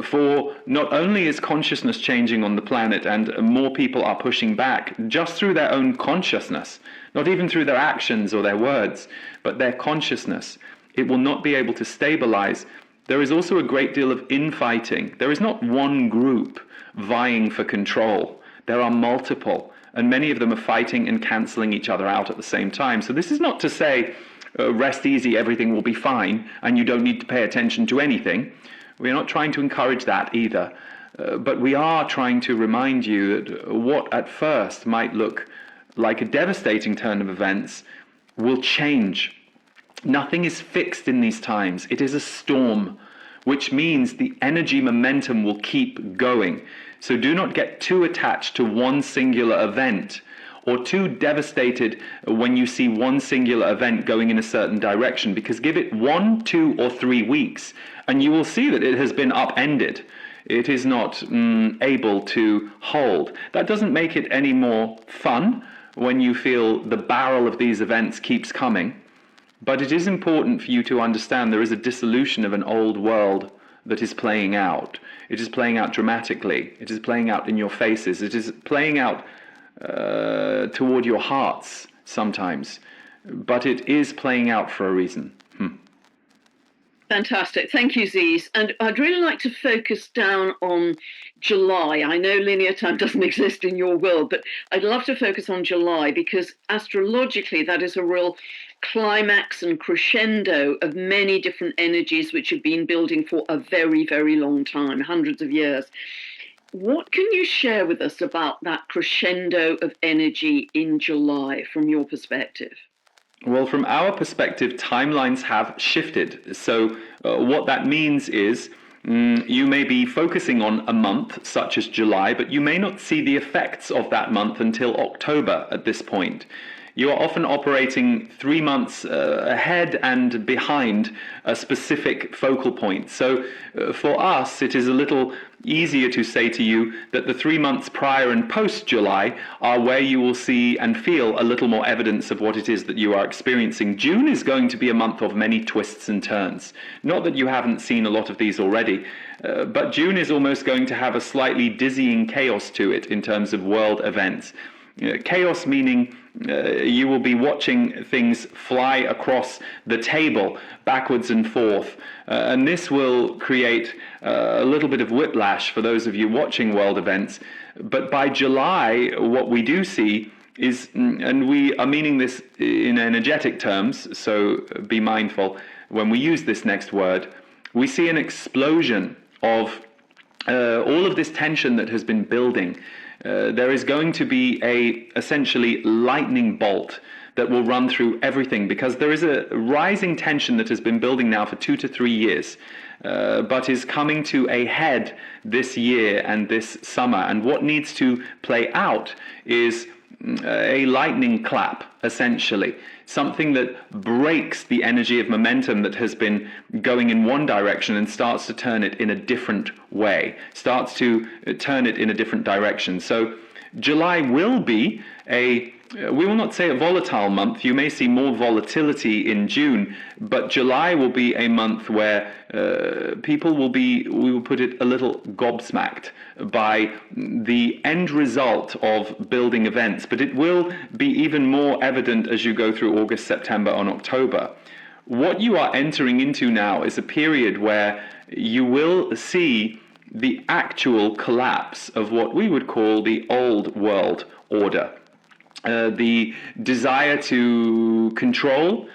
For not only is consciousness changing on the planet and more people are pushing back just through their own consciousness, not even through their actions or their words, but their consciousness, it will not be able to stabilize. There is also a great deal of infighting. There is not one group vying for control. There are multiple, and many of them are fighting and cancelling each other out at the same time. So this is not to say, rest easy, everything will be fine, and you don't need to pay attention to anything. We're not trying to encourage that either. But we are trying to remind you that what at first might look like a devastating turn of events will change. Nothing is fixed in these times. It is a storm, which means the energy momentum will keep going. So do not get too attached to one singular event or too devastated when you see one singular event going in a certain direction, because give it 1, 2, or 3 weeks and you will see that it has been upended. It is not able to hold. That doesn't make it any more fun when you feel the barrel of these events keeps coming. But it is important for you to understand there is a dissolution of an old world that is playing out. It is playing out dramatically. It is playing out in your faces. It is playing out toward your hearts sometimes. But it is playing out for a reason. Fantastic. Thank you, Ziz. And I'd really like to focus down on July. I know linear time doesn't exist in your world, but I'd love to focus on July because astrologically that is a real climax and crescendo of many different energies which have been building for a very, very long time, hundreds of years. What can you share with us about that crescendo of energy in July from your perspective? Well, from our perspective, timelines have shifted. So what that means is you may be focusing on a month, such as July, but you may not see the effects of that month until October at this point. You are often operating 3 months ahead and behind a specific focal point. So for us, it is a little easier to say to you that the 3 months prior and post-July are where you will see and feel a little more evidence of what it is that you are experiencing. June is going to be a month of many twists and turns. Not that you haven't seen a lot of these already, but June is almost going to have a slightly dizzying chaos to it in terms of world events. Chaos meaning you will be watching things fly across the table backwards and forth, and this will create a little bit of whiplash for those of you watching world events. But by July, what we do see is, and we are meaning this in energetic terms, so be mindful when we use this next word, we see an explosion of all of this tension that has been building. There is going to be a essentially lightning bolt that will run through everything, because there is a rising tension that has been building now for 2 to 3 years, but is coming to a head this year and this summer. And what needs to play out is a lightning clap, essentially. Something that breaks the energy of momentum that has been going in one direction and starts to turn it in a different way, starts to turn it in a different direction. So July will be we will not say a volatile month. You may see more volatility in June, but July will be a month where people will be, we will put it, a little gobsmacked by the end result of building events. But it will be even more evident as you go through August, September, and October. What you are entering into now is a period where you will see the actual collapse of what we would call the old world order. The desire to control,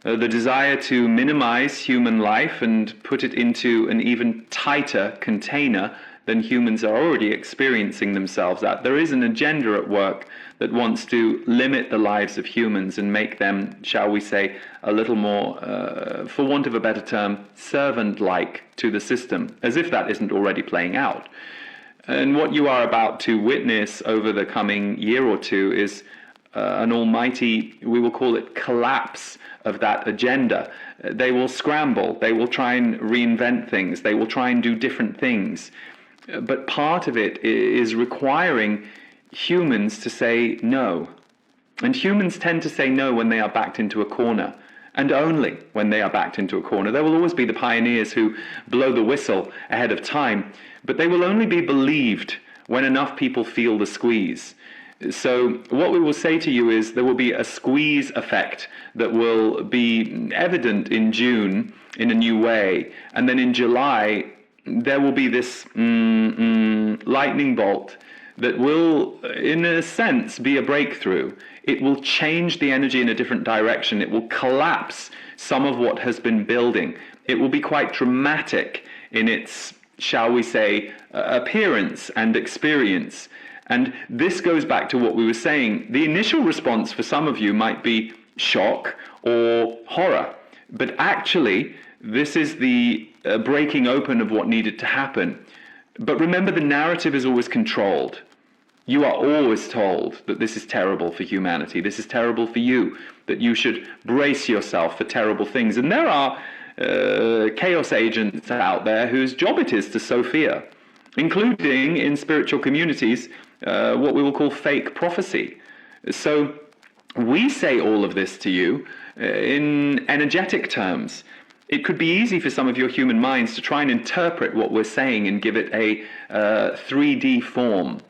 the desire to minimize human life and put it into an even tighter container than humans are already experiencing themselves at. There is an agenda at work that wants to limit the lives of humans and make them, shall we say, a little more, for want of a better term, servant-like to the system, as if that isn't already playing out. And what you are about to witness over the coming year or two is an almighty, we will call it, collapse of that agenda. They will scramble. They will try and reinvent things. They will try and do different things. But part of it is requiring humans to say no. And humans tend to say no when they are backed into a corner. And only when they are backed into a corner. There will always be the pioneers who blow the whistle ahead of time, but they will only be believed when enough people feel the squeeze. So what we will say to you is there will be a squeeze effect that will be evident in June in a new way. And then in July, there will be this lightning bolt that will, in a sense, be a breakthrough. It will change the energy in a different direction. It will collapse some of what has been building. It will be quite dramatic in its, shall we say, appearance and experience. And this goes back to what we were saying. The initial response for some of you might be shock or horror. But actually, this is the breaking open of what needed to happen. But remember, the narrative is always controlled. You are always told that this is terrible for humanity. This is terrible for you, that you should brace yourself for terrible things. And there are chaos agents out there whose job it is to sow fear, including in spiritual communities, what we will call fake prophecy. So we say all of this to you in energetic terms. It could be easy for some of your human minds to try and interpret what we're saying and give it a 3D form.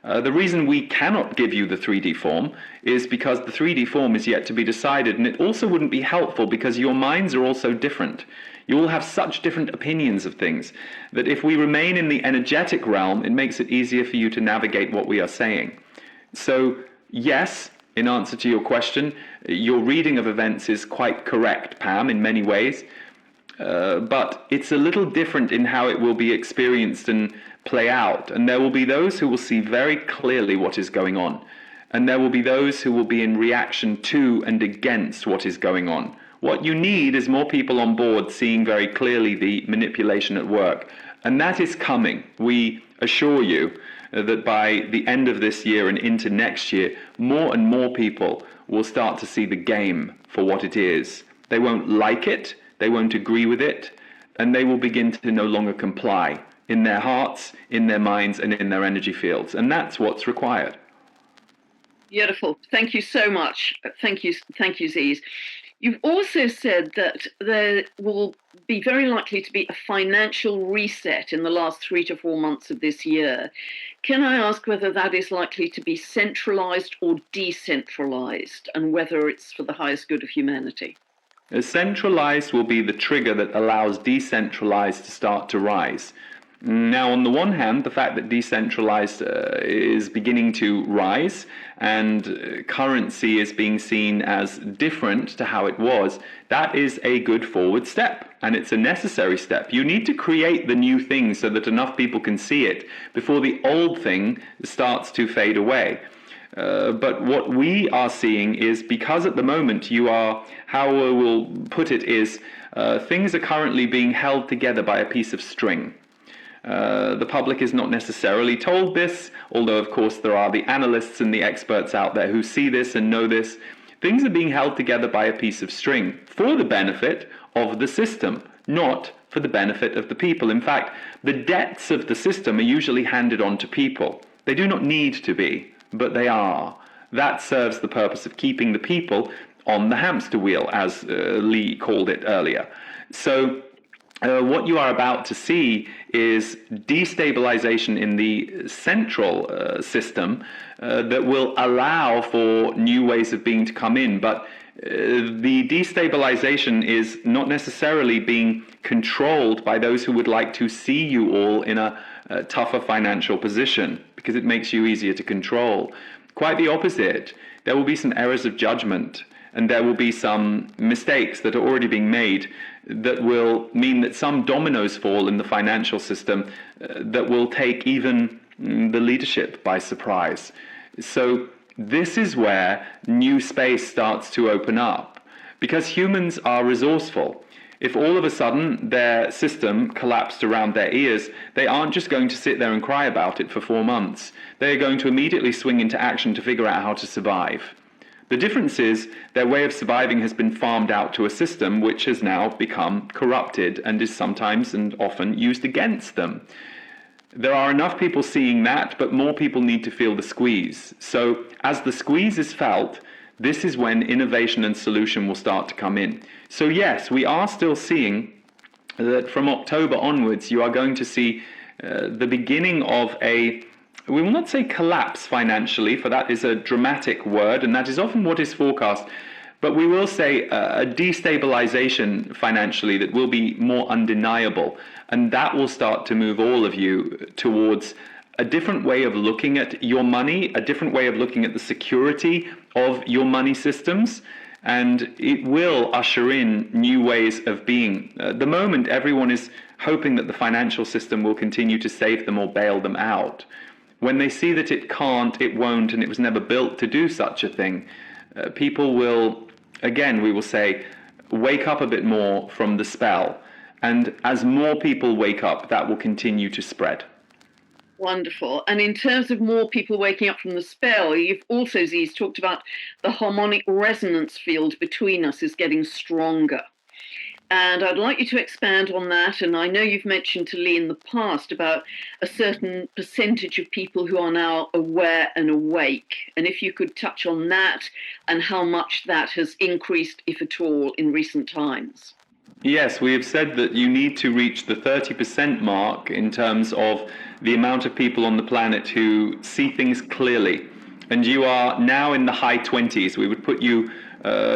The reason we cannot give you the 3D form is because the 3D form is yet to be decided, and it also wouldn't be helpful because your minds are all so different. You all have such different opinions of things that if we remain in the energetic realm, it makes it easier for you to navigate what we are saying. So, yes, in answer to your question, your reading of events is quite correct, Pam, in many ways. But it's a little different in how it will be experienced and play out. And there will be those who will see very clearly what is going on. And there will be those who will be in reaction to and against what is going on. What you need is more people on board seeing very clearly the manipulation at work. And that is coming. We assure you that by the end of this year and into next year, more and more people will start to see the game for what it is. They won't like it. They won't agree with it, and they will begin to no longer comply in their hearts, in their minds, and in their energy fields. And that's what's required. Beautiful. Thank you so much. Thank you, Ziz. You've also said that there will be very likely to be a financial reset in the last 3 to 4 months of this year. Can I ask whether that is likely to be centralized or decentralized, and whether it's for the highest good of humanity? Centralized will be the trigger that allows decentralized to start to rise. Now, on the one hand, the fact that decentralized is beginning to rise and currency is being seen as different to how it was, that is a good forward step, and it's a necessary step. You need to create the new thing so that enough people can see it before the old thing starts to fade away. But what we are seeing is, because at the moment you are, how I will put it is, things are currently being held together by a piece of string. The public is not necessarily told this, although of course there are the analysts and the experts out there who see this and know this. Things are being held together by a piece of string for the benefit of the system, not for the benefit of the people. In fact, the debts of the system are usually handed on to people. They do not need to be, but they are. That serves the purpose of keeping the people on the hamster wheel, as Lee called it earlier. So what you are about to see is destabilization in the central system that will allow for new ways of being to come in. But the destabilization is not necessarily being controlled by those who would like to see you all in a tougher financial position, because it makes you easier to control. Quite the opposite. There will be some errors of judgment, and there will be some mistakes that are already being made that will mean that some dominoes fall in the financial system that will take even the leadership by surprise. So this is where new space starts to open up, because humans are resourceful. If all of a sudden their system collapsed around their ears, they aren't just going to sit there and cry about it for 4 months. They're going to immediately swing into action to figure out how to survive. The difference is their way of surviving has been farmed out to a system which has now become corrupted and is sometimes and often used against them. There are enough people seeing that, but more people need to feel the squeeze. So as the squeeze is felt, this is when innovation and solution will start to come in. So yes, we are still seeing that from October onwards, you are going to see the beginning of we will not say collapse financially, for that is a dramatic word, and that is often what is forecast, but we will say a destabilization financially that will be more undeniable, and that will start to move all of you towards a different way of looking at your money, a different way of looking at the security of your money systems, and it will usher in new ways of being. At the moment, everyone is hoping that the financial system will continue to save them or bail them out. When they see that it can't, it won't, and it was never built to do such a thing, people will, again, we will say, wake up a bit more from the spell. And as more people wake up, that will continue to spread. Wonderful. And in terms of more people waking up from the spell, you've also, Ziz, talked about the harmonic resonance field between us is getting stronger. And I'd like you to expand on that. And I know you've mentioned to Lee in the past about a certain percentage of people who are now aware and awake. And if you could touch on that and how much that has increased, if at all, in recent times. Yes, we have said that you need to reach the 30% mark in terms of the amount of people on the planet who see things clearly. And you are now in the high 20s. We would put you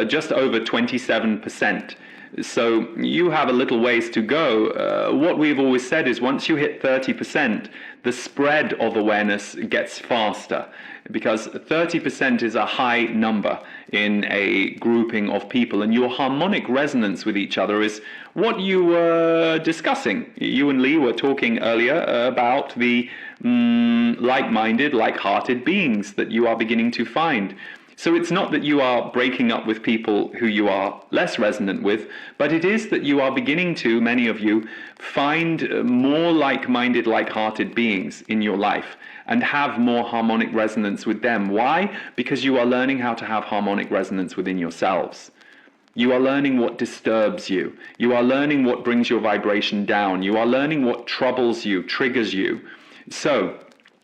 just over 27%. So you have a little ways to go. What we've always said is once you hit 30%, the spread of awareness gets faster, because 30% is a high number in a grouping of people, and your harmonic resonance with each other is what you were discussing. You and Lee were talking earlier about the like-minded, like-hearted beings that you are beginning to find. So it's not that you are breaking up with people who you are less resonant with, but it is that you are beginning to, many of you, find more like-minded, like-hearted beings in your life and have more harmonic resonance with them. Why? Because you are learning how to have harmonic resonance within yourselves. You are learning what disturbs you. You are learning what brings your vibration down. You are learning what troubles you, triggers you. So,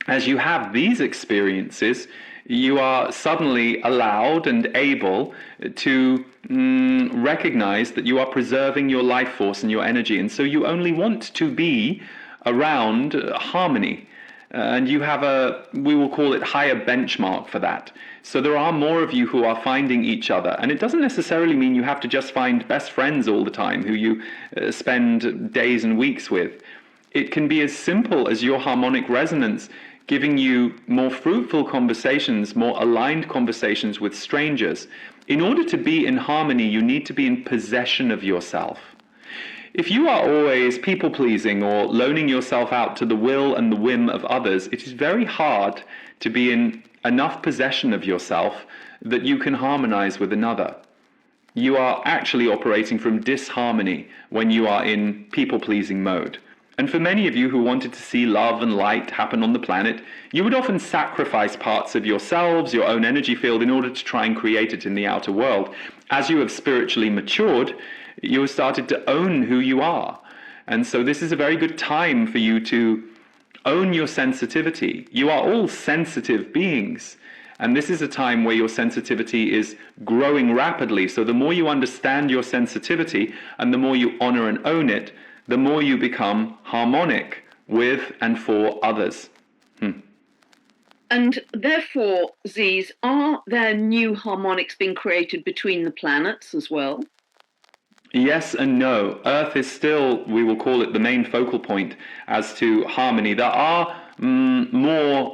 as you have these experiences, you are suddenly allowed and able to recognize that you are preserving your life force and your energy. And so you only want to be around harmony. And you have we will call it higher benchmark for that. So there are more of you who are finding each other. And it doesn't necessarily mean you have to just find best friends all the time who you spend days and weeks with. It can be as simple as your harmonic resonance giving you more fruitful conversations, more aligned conversations with strangers. In order to be in harmony, you need to be in possession of yourself. If you are always people-pleasing or loaning yourself out to the will and the whim of others, it is very hard to be in enough possession of yourself that you can harmonize with another. You are actually operating from disharmony when you are in people-pleasing mode. And for many of you who wanted to see love and light happen on the planet, you would often sacrifice parts of yourselves, your own energy field, in order to try and create it in the outer world. As you have spiritually matured, you have started to own who you are. And so this is a very good time for you to own your sensitivity. You are all sensitive beings. And this is a time where your sensitivity is growing rapidly. So the more you understand your sensitivity and the more you honor and own it, the more you become harmonic with and for others. And therefore, Ziz, are there new harmonics being created between the planets as well? Yes and no. Earth is still, we will call it, the main focal point as to harmony. There are more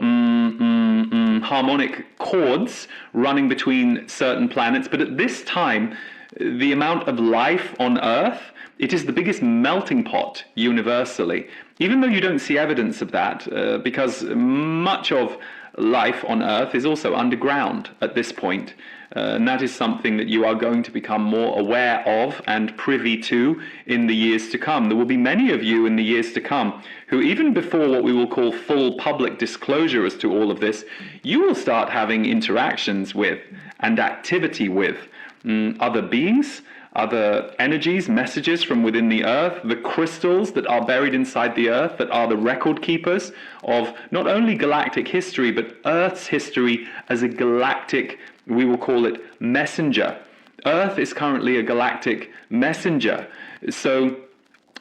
harmonic chords running between certain planets, but at this time, the amount of life on Earth, it is the biggest melting pot universally, even though you don't see evidence of that, because much of life on Earth is also underground at this point. And that is something that you are going to become more aware of and privy to in the years to come. There will be many of you in the years to come who, even before what we will call full public disclosure as to all of this, you will start having interactions with and activity with other beings, other energies, messages from within the earth, the crystals that are buried inside the earth that are the record keepers of not only galactic history, but Earth's history as a galactic, we will call it, messenger. Earth is currently a galactic messenger. So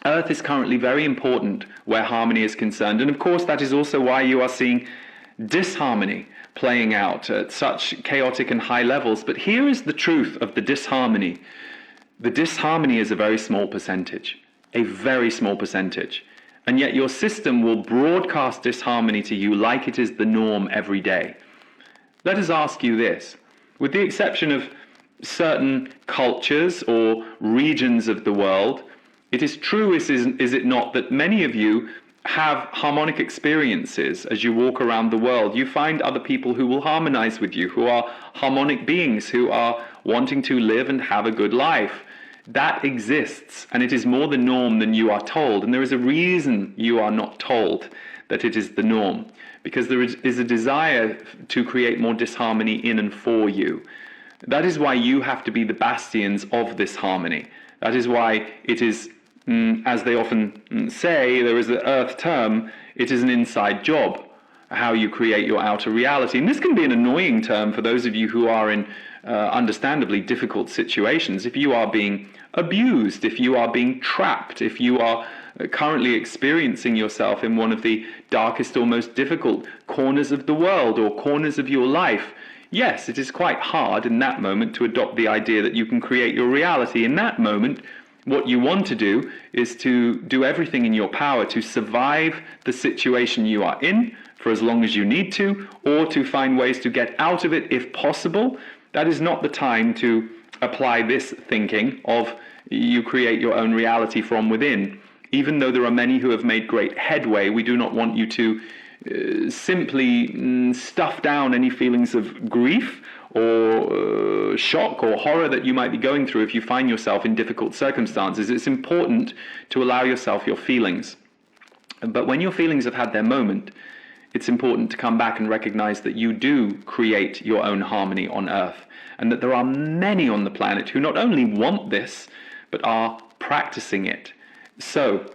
Earth is currently very important where harmony is concerned. And of course, that is also why you are seeing disharmony playing out at such chaotic and high levels. But here is the truth of the disharmony. The disharmony is a very small percentage, a very small percentage. And yet your system will broadcast disharmony to you like it is the norm every day. Let us ask you this. With the exception of certain cultures or regions of the world, it is true, is it not, that many of you have harmonic experiences as you walk around the world. You find other people who will harmonize with you, who are harmonic beings, who are wanting to live and have a good life. That exists, and it is more the norm than you are told. And there is a reason you are not told that it is the norm, because there is a desire to create more disharmony in and for you. That is why you have to be the bastions of this harmony. That is why it is, as they often say, there is an earth term, it is an inside job, how you create your outer reality. And this can be an annoying term for those of you who are in understandably difficult situations. If you are being abused, if you are being trapped, if you are currently experiencing yourself in one of the darkest or most difficult corners of the world or corners of your life, yes, it is quite hard in that moment to adopt the idea that you can create your reality. In that moment, what you want to do is to do everything in your power to survive the situation you are in for as long as you need to, or to find ways to get out of it if possible. That is not the time to apply this thinking of you create your own reality from within. Even though there are many who have made great headway, we do not want you to simply stuff down any feelings of grief or shock or horror that you might be going through if you find yourself in difficult circumstances. It's important to allow yourself your feelings. But when your feelings have had their moment, it's important to come back and recognize that you do create your own harmony on Earth, and that there are many on the planet who not only want this, but are practicing it. So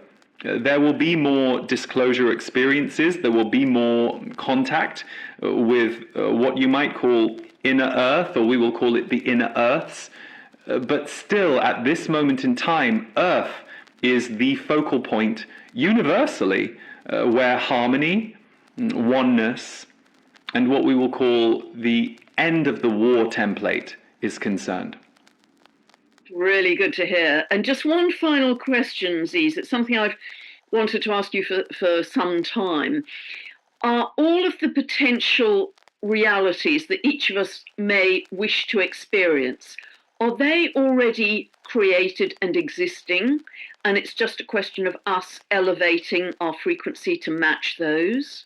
there will be more disclosure experiences, there will be more contact with what you might call inner Earth, or we will call it the inner Earths. But still, at this moment in time, Earth is the focal point universally where harmony, oneness, and what we will call the end of the war template is concerned. Really good to hear. And just one final question, Ziz. It's something I've wanted to ask you for some time. Are all of the potential realities that each of us may wish to experience, are they already created and existing? And it's just a question of us elevating our frequency to match those?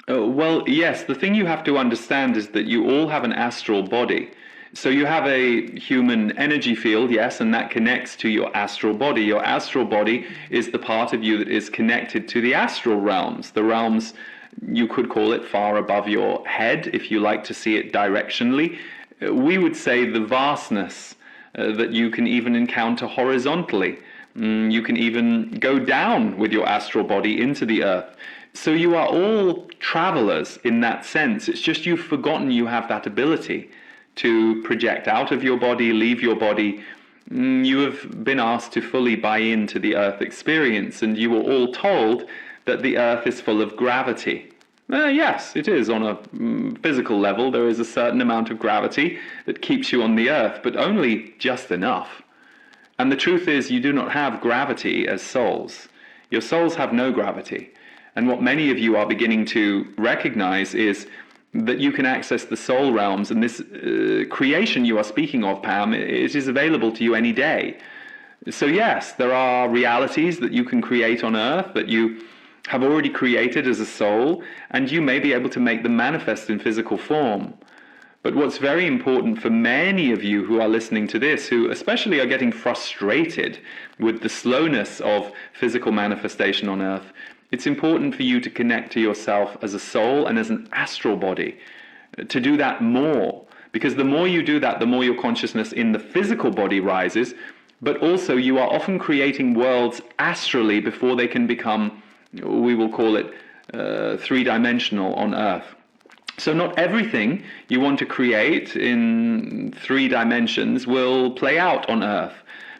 Well, yes, the thing you have to understand is that you all have an astral body. So you have a human energy field, yes, and that connects to your astral body. Your astral body is the part of you that is connected to the astral realms. The realms, you could call it far above your head, if you like to see it directionally. We would say the vastness that you can even encounter horizontally. You can even go down with your astral body into the earth. So you are all travelers in that sense. It's just you've forgotten you have that ability to project out of your body, leave your body. You have been asked to fully buy into the earth experience, and you were all told that the earth is full of gravity. Yes, it is on a physical level. There is a certain amount of gravity that keeps you on the earth, but only just enough. And the truth is, you do not have gravity as souls. Your souls have no gravity. And what many of you are beginning to recognize is that you can access the soul realms, and this creation you are speaking of, Pam, it is available to you any day. So yes, there are realities that you can create on earth that you have already created as a soul, and you may be able to make them manifest in physical form. But what's very important for many of you who are listening to this, who especially are getting frustrated with the slowness of physical manifestation on earth, it's important for you to connect to yourself as a soul and as an astral body, to do that more. Because the more you do that, the more your consciousness in the physical body rises, but also you are often creating worlds astrally before they can become, we will call it, three-dimensional on earth. So not everything you want to create in 3 dimensions will play out on earth.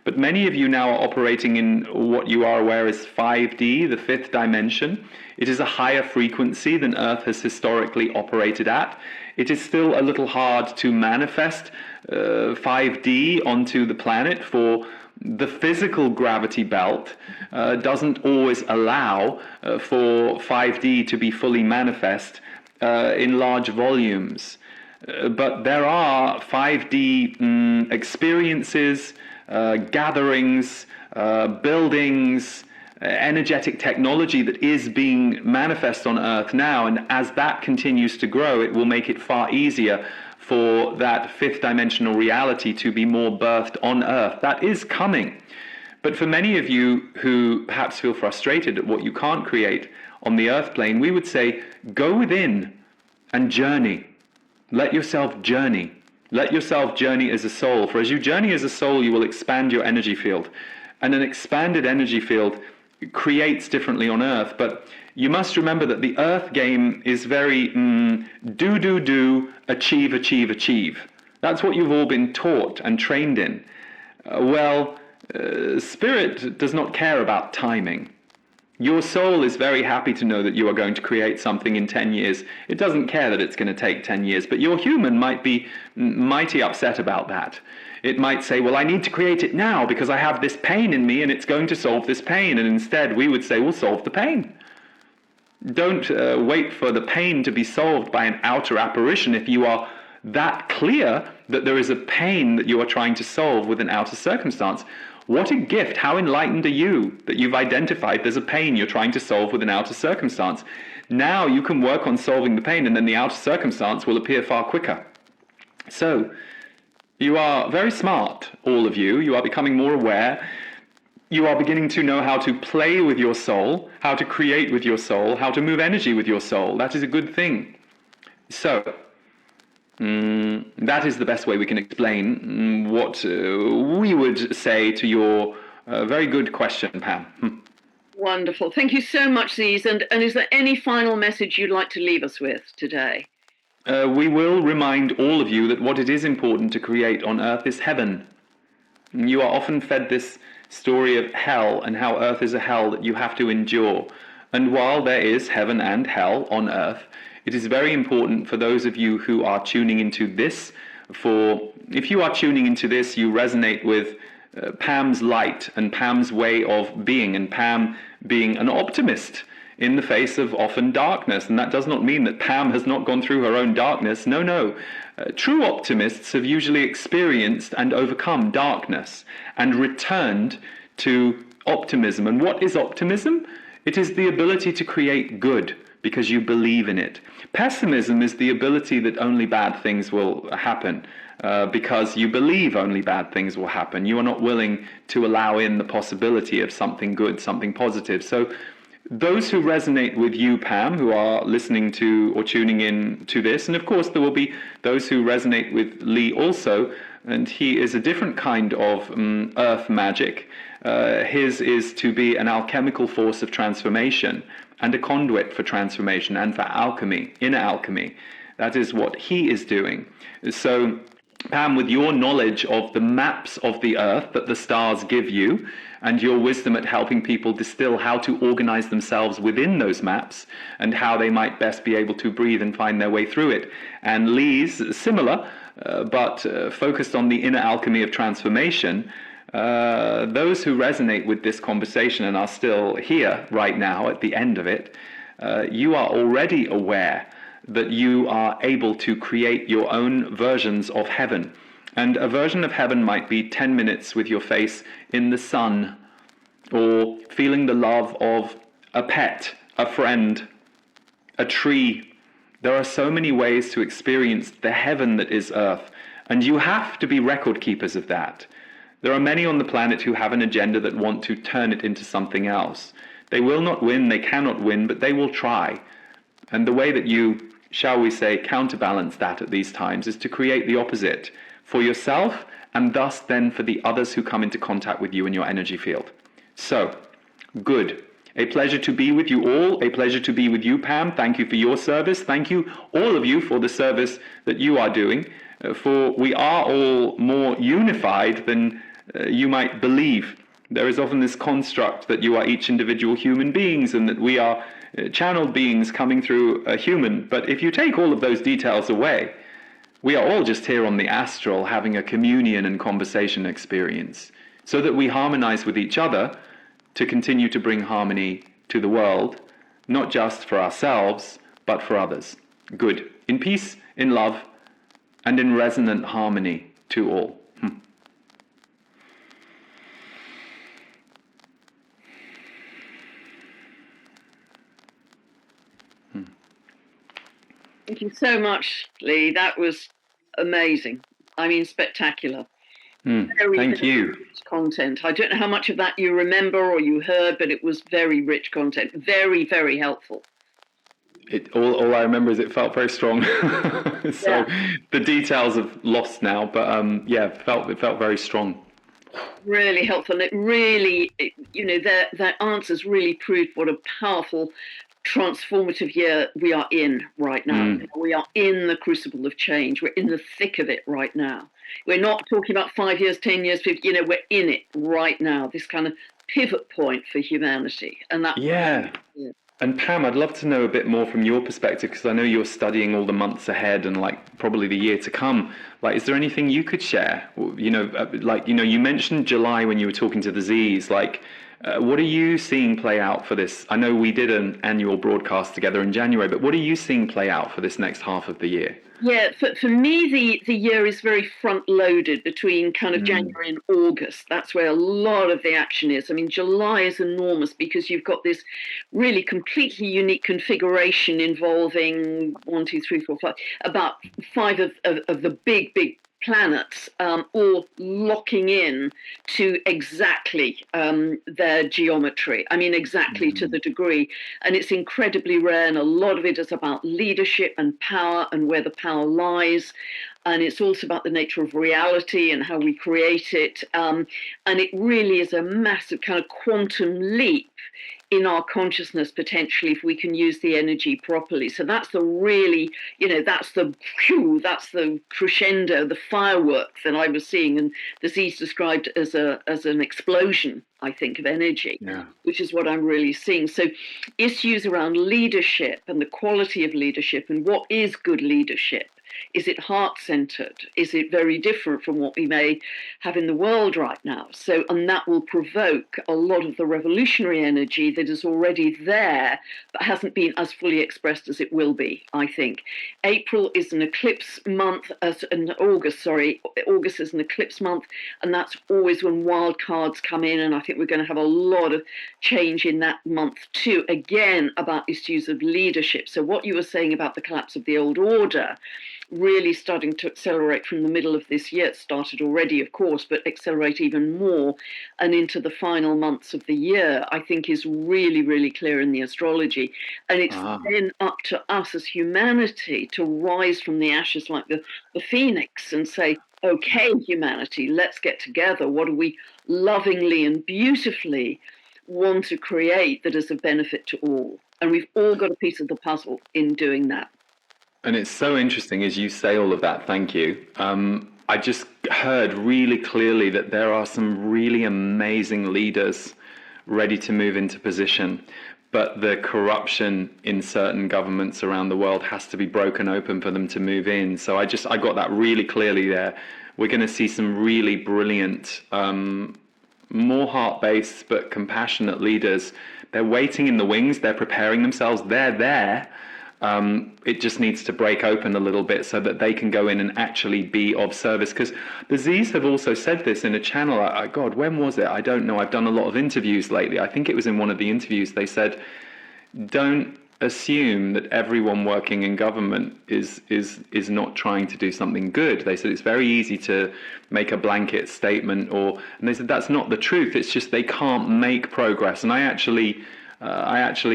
But many of you now are operating in what you are aware is 5D, the 5th dimension. It is a higher frequency than Earth has historically operated at. It is still a little hard to manifest 5D onto the planet, for the physical gravity belt doesn't always allow for 5D to be fully manifest in large volumes. But there are 5D experiences, gatherings, buildings, energetic technology that is being manifest on Earth now, and as that continues to grow, it will make it far easier for that 5th dimensional reality to be more birthed on Earth. That is coming. But for many of you who perhaps feel frustrated at what you can't create on the Earth plane, we would say, go within and journey. Let yourself journey. Let yourself journey as a soul. For as you journey as a soul, you will expand your energy field. And an expanded energy field creates differently on Earth. But you must remember that the Earth game is very do, achieve, achieve, achieve. That's what you've all been taught and trained in. Spirit does not care about timing. Your soul is very happy to know that you are going to create something in 10 years. It doesn't care that it's going to take 10 years, but your human might be mighty upset about that. It might say, well, I need to create it now because I have this pain in me and it's going to solve this pain. And instead we would say, well, solve the pain. Don't wait for the pain to be solved by an outer apparition if you are that clear that there is a pain that you are trying to solve with an outer circumstance. What a gift, how enlightened are you that you've identified there's a pain you're trying to solve with an outer circumstance. Now you can work on solving the pain and then the outer circumstance will appear far quicker. So, you are very smart, all of you. You are becoming more aware. You are beginning to know how to play with your soul, how to create with your soul, how to move energy with your soul. That is a good thing. So, that is the best way we can explain what we would say to your very good question, Pam. Wonderful. Thank you so much, Ziz. And is there any final message you'd like to leave us with today? We will remind all of you that what it is important to create on Earth is heaven. You are often fed this story of hell and how Earth is a hell that you have to endure. And while there is heaven and hell on Earth, it is very important for those of you who are tuning into this, if you are tuning into this, you resonate with Pam's light and Pam's way of being, and Pam being an optimist in the face of often darkness. And that does not mean that Pam has not gone through her own darkness. No, no. True optimists have usually experienced and overcome darkness and returned to optimism. And what is optimism? It is the ability to create good because you believe in it. Pessimism is the ability that only bad things will happen because you believe only bad things will happen. You are not willing to allow in the possibility of something good, something positive. So those who resonate with you, Pam, who are listening to or tuning in to this, and of course there will be those who resonate with Lee also, and he is a different kind of earth magic. His is to be an alchemical force of transformation and a conduit for transformation and for alchemy, inner alchemy. That is what he is doing. So, Pam, with your knowledge of the maps of the earth that the stars give you, and your wisdom at helping people distill how to organize themselves within those maps and how they might best be able to breathe and find their way through it. And Lee's similar, but focused on the inner alchemy of transformation. Those who resonate with this conversation and are still here right now at the end of it, you are already aware that you are able to create your own versions of heaven. And a version of heaven might be 10 minutes with your face in the sun, or feeling the love of a pet, a friend, a tree. There are so many ways to experience the heaven that is earth, and you have to be record keepers of that. There are many on the planet who have an agenda that want to turn it into something else. They will not win, they cannot win, but they will try. And the way that you, shall we say, counterbalance that at these times is to create the opposite for yourself and thus then for the others who come into contact with you in your energy field. So, good. A pleasure to be with you all. A pleasure to be with you, Pam. Thank you for your service. Thank you, all of you, for the service that you are doing. For we are all more unified than you might believe. There is often this construct that you are each individual human beings and that we are channeled beings coming through a human. But if you take all of those details away, we are all just here on the astral having a communion and conversation experience so that we harmonize with each other to continue to bring harmony to the world, not just for ourselves, but for others. Good. In peace, in love, and in resonant harmony to all. Thank you so much, Lee. That was amazing. I mean, spectacular. Thank you. Rich content. I don't know how much of that you remember or you heard, but it was very rich content. Very, very helpful. All I remember is it felt very strong. So the details have lost now, but it felt very strong. Really helpful. And it really, their answers really proved what a powerful, transformative year we are in right now. We are in the crucible of change. We're in the thick of it right now. We're not talking about 5 years, 10 years, 50, we're in it right now, this kind of pivot point for humanity. And that. Yeah. And Pam, I'd love to know a bit more from your perspective, because I know you're studying all the months ahead and probably the year to come. Is there anything you could share? You mentioned July when you were talking to the Z's. What are you seeing play out for this? I know we did an annual broadcast together in January, but what are you seeing play out for this next half of the year? Yeah, for me, the year is very front-loaded between kind of January and August. That's where a lot of the action is. I mean, July is enormous because you've got this really completely unique configuration involving about five of the big planets all locking in to exactly their geometry. I mean, exactly to the degree. And it's incredibly rare, and a lot of it is about leadership and power and where the power lies. And it's also about the nature of reality and how we create it. And it really is a massive kind of quantum leap in our consciousness, potentially, if we can use the energy properly. So that's the really, that's the crescendo, the fireworks that I was seeing, and the Z's described as an explosion, I think, of energy, which is what I'm really seeing. So issues around leadership and the quality of leadership and what is good leadership Is it heart-centered? Is it very different from what we may have in the world right now? So, and that will provoke a lot of the revolutionary energy that is already there, but hasn't been as fully expressed as it will be, I think. April is an eclipse month, August is an eclipse month, and that's always when wild cards come in, and I think we're going to have a lot of change in that month too, again, about issues of leadership. So what you were saying about the collapse of the old order really starting to accelerate from the middle of this year. It started already, of course, but accelerate even more and into the final months of the year, I think is really, really clear in the astrology. And it's then up to us as humanity to rise from the ashes like the phoenix and say, okay, humanity, let's get together. What do we lovingly and beautifully want to create that is of benefit to all? And we've all got a piece of the puzzle in doing that. And it's so interesting as you say all of that. Thank you. I just heard really clearly that there are some really amazing leaders ready to move into position, but the corruption in certain governments around the world has to be broken open for them to move in. So I got that really clearly there. We're going to see some really brilliant, more heart-based but compassionate leaders. They're waiting in the wings. They're preparing themselves. They're there. It just needs to break open a little bit so that they can go in and actually be of service. Because the Z's have also said this in a channel. God, when was it? I don't know. I've done a lot of interviews lately. I think it was in one of the interviews. They said, don't assume that everyone working in government is not trying to do something good. They said it's very easy to make a blanket statement, and they said that's not the truth. It's just they can't make progress. And I actually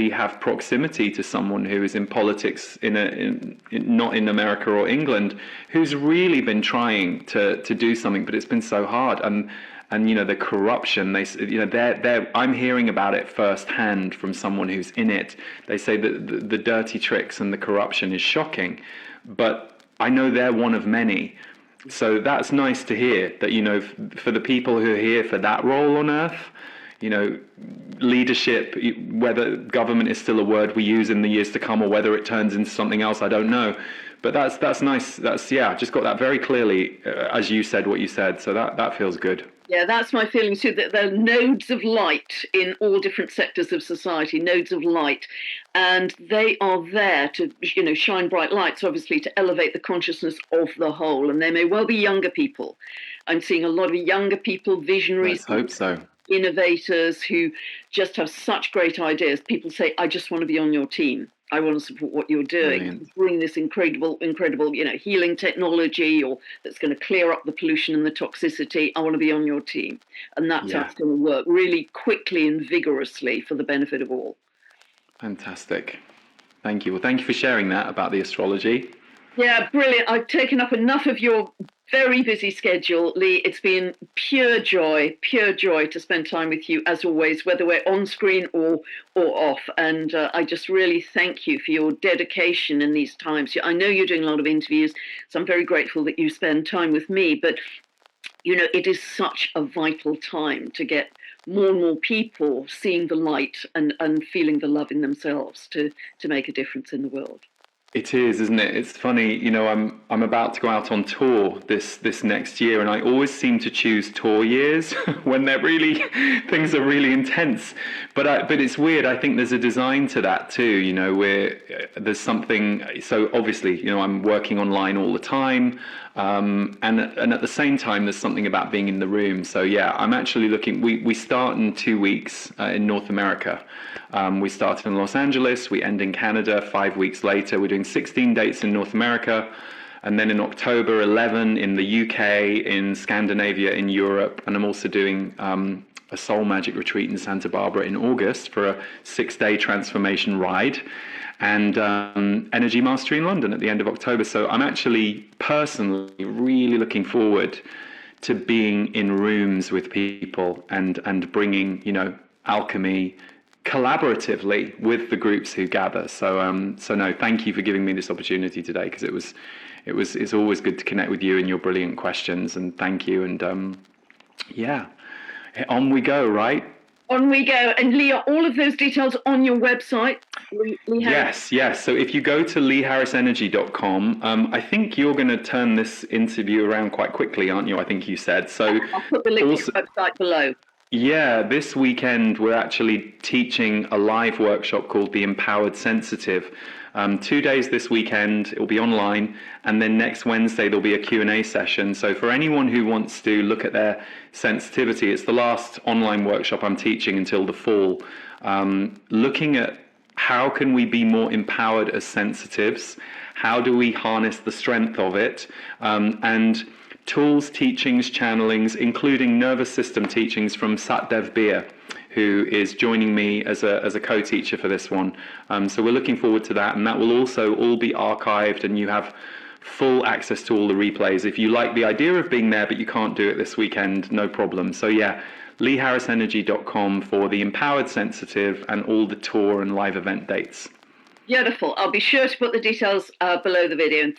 have proximity to someone who is in politics not in America or England, who's really been trying to do something, but it's been so hard. And the corruption, I'm hearing about it firsthand from someone who's in it. They say that the dirty tricks and the corruption is shocking, but I know they're one of many. So that's nice to hear that, for the people who are here for that role on earth, leadership, whether government is still a word we use in the years to come or whether it turns into something else, I don't know. But that's nice. Just got that very clearly, as you said what you said. So that feels good. Yeah, that's my feeling too, that there are nodes of light in all different sectors of society, nodes of light, and they are there to, shine bright lights, obviously, to elevate the consciousness of the whole. And there may well be younger people. I'm seeing a lot of younger people, visionaries. Let's hope so. Innovators who just have such great ideas. People say, I just want to be on your team. I want to support what you're doing. Brilliant. Bring this incredible, healing technology, or that's going to clear up the pollution and the toxicity. I want to be on your team. And that's how it's going to work really quickly and vigorously for the benefit of all. Fantastic. Thank you. Well, thank you for sharing that about the astrology. Yeah, brilliant. I've taken up enough of your very busy schedule, Lee. It's been pure joy to spend time with you, as always, whether we're on screen or off. And I just really thank you for your dedication in these times. I know you're doing a lot of interviews, so I'm very grateful that you spend time with me. But, it is such a vital time to get more and more people seeing the light and feeling the love in themselves to make a difference in the world. It is, isn't it? It's funny, I'm about to go out on tour this next year, and I always seem to choose tour years when things are really intense. But it's weird. I think there's a design to that too. Where there's something. So obviously, I'm working online all the time, and at the same time, there's something about being in the room. So yeah, I'm actually looking. We start in 2 weeks in North America. We started in Los Angeles, we end in Canada 5 weeks later. We're doing 16 dates in North America, and then in October 11 in the UK, in Scandinavia, in Europe, and I'm also doing a Soul Magic retreat in Santa Barbara in August for a 6-day transformation ride, and Energy Mastery in London at the end of October. So I'm actually personally really looking forward to being in rooms with people and bringing, alchemy collaboratively with the groups who gather. So no, thank you for giving me this opportunity today, because it's always good to connect with you and your brilliant questions, and thank you. And on we go, right? On we go. And Leah, all of those details on your website? Lee Harris. Yes. So if you go to leeharrisenergy.com, I think you're going to turn this interview around quite quickly, aren't you? I think you said. So I'll put the link to also, the website below. yeah, this weekend we're actually teaching a live workshop called The Empowered Sensitive. 2 days this weekend, it'll be online, and then next Wednesday there'll be a Q&A session. So for anyone who wants to look at their sensitivity, it's the last online workshop I'm teaching until the fall, looking at how can we be more empowered as sensitives? How do we harness the strength of it? And tools, teachings, channelings, including nervous system teachings from Satdev Beer, who is joining me as a co-teacher for this one. So we're looking forward to that, and that will also all be archived, and you have full access to all the replays. If you like the idea of being there but you can't do it this weekend, no problem. So yeah, leeharrisenergy.com for the Empowered Sensitive and all the tour and live event dates. Beautiful. I'll be sure to put the details below the video.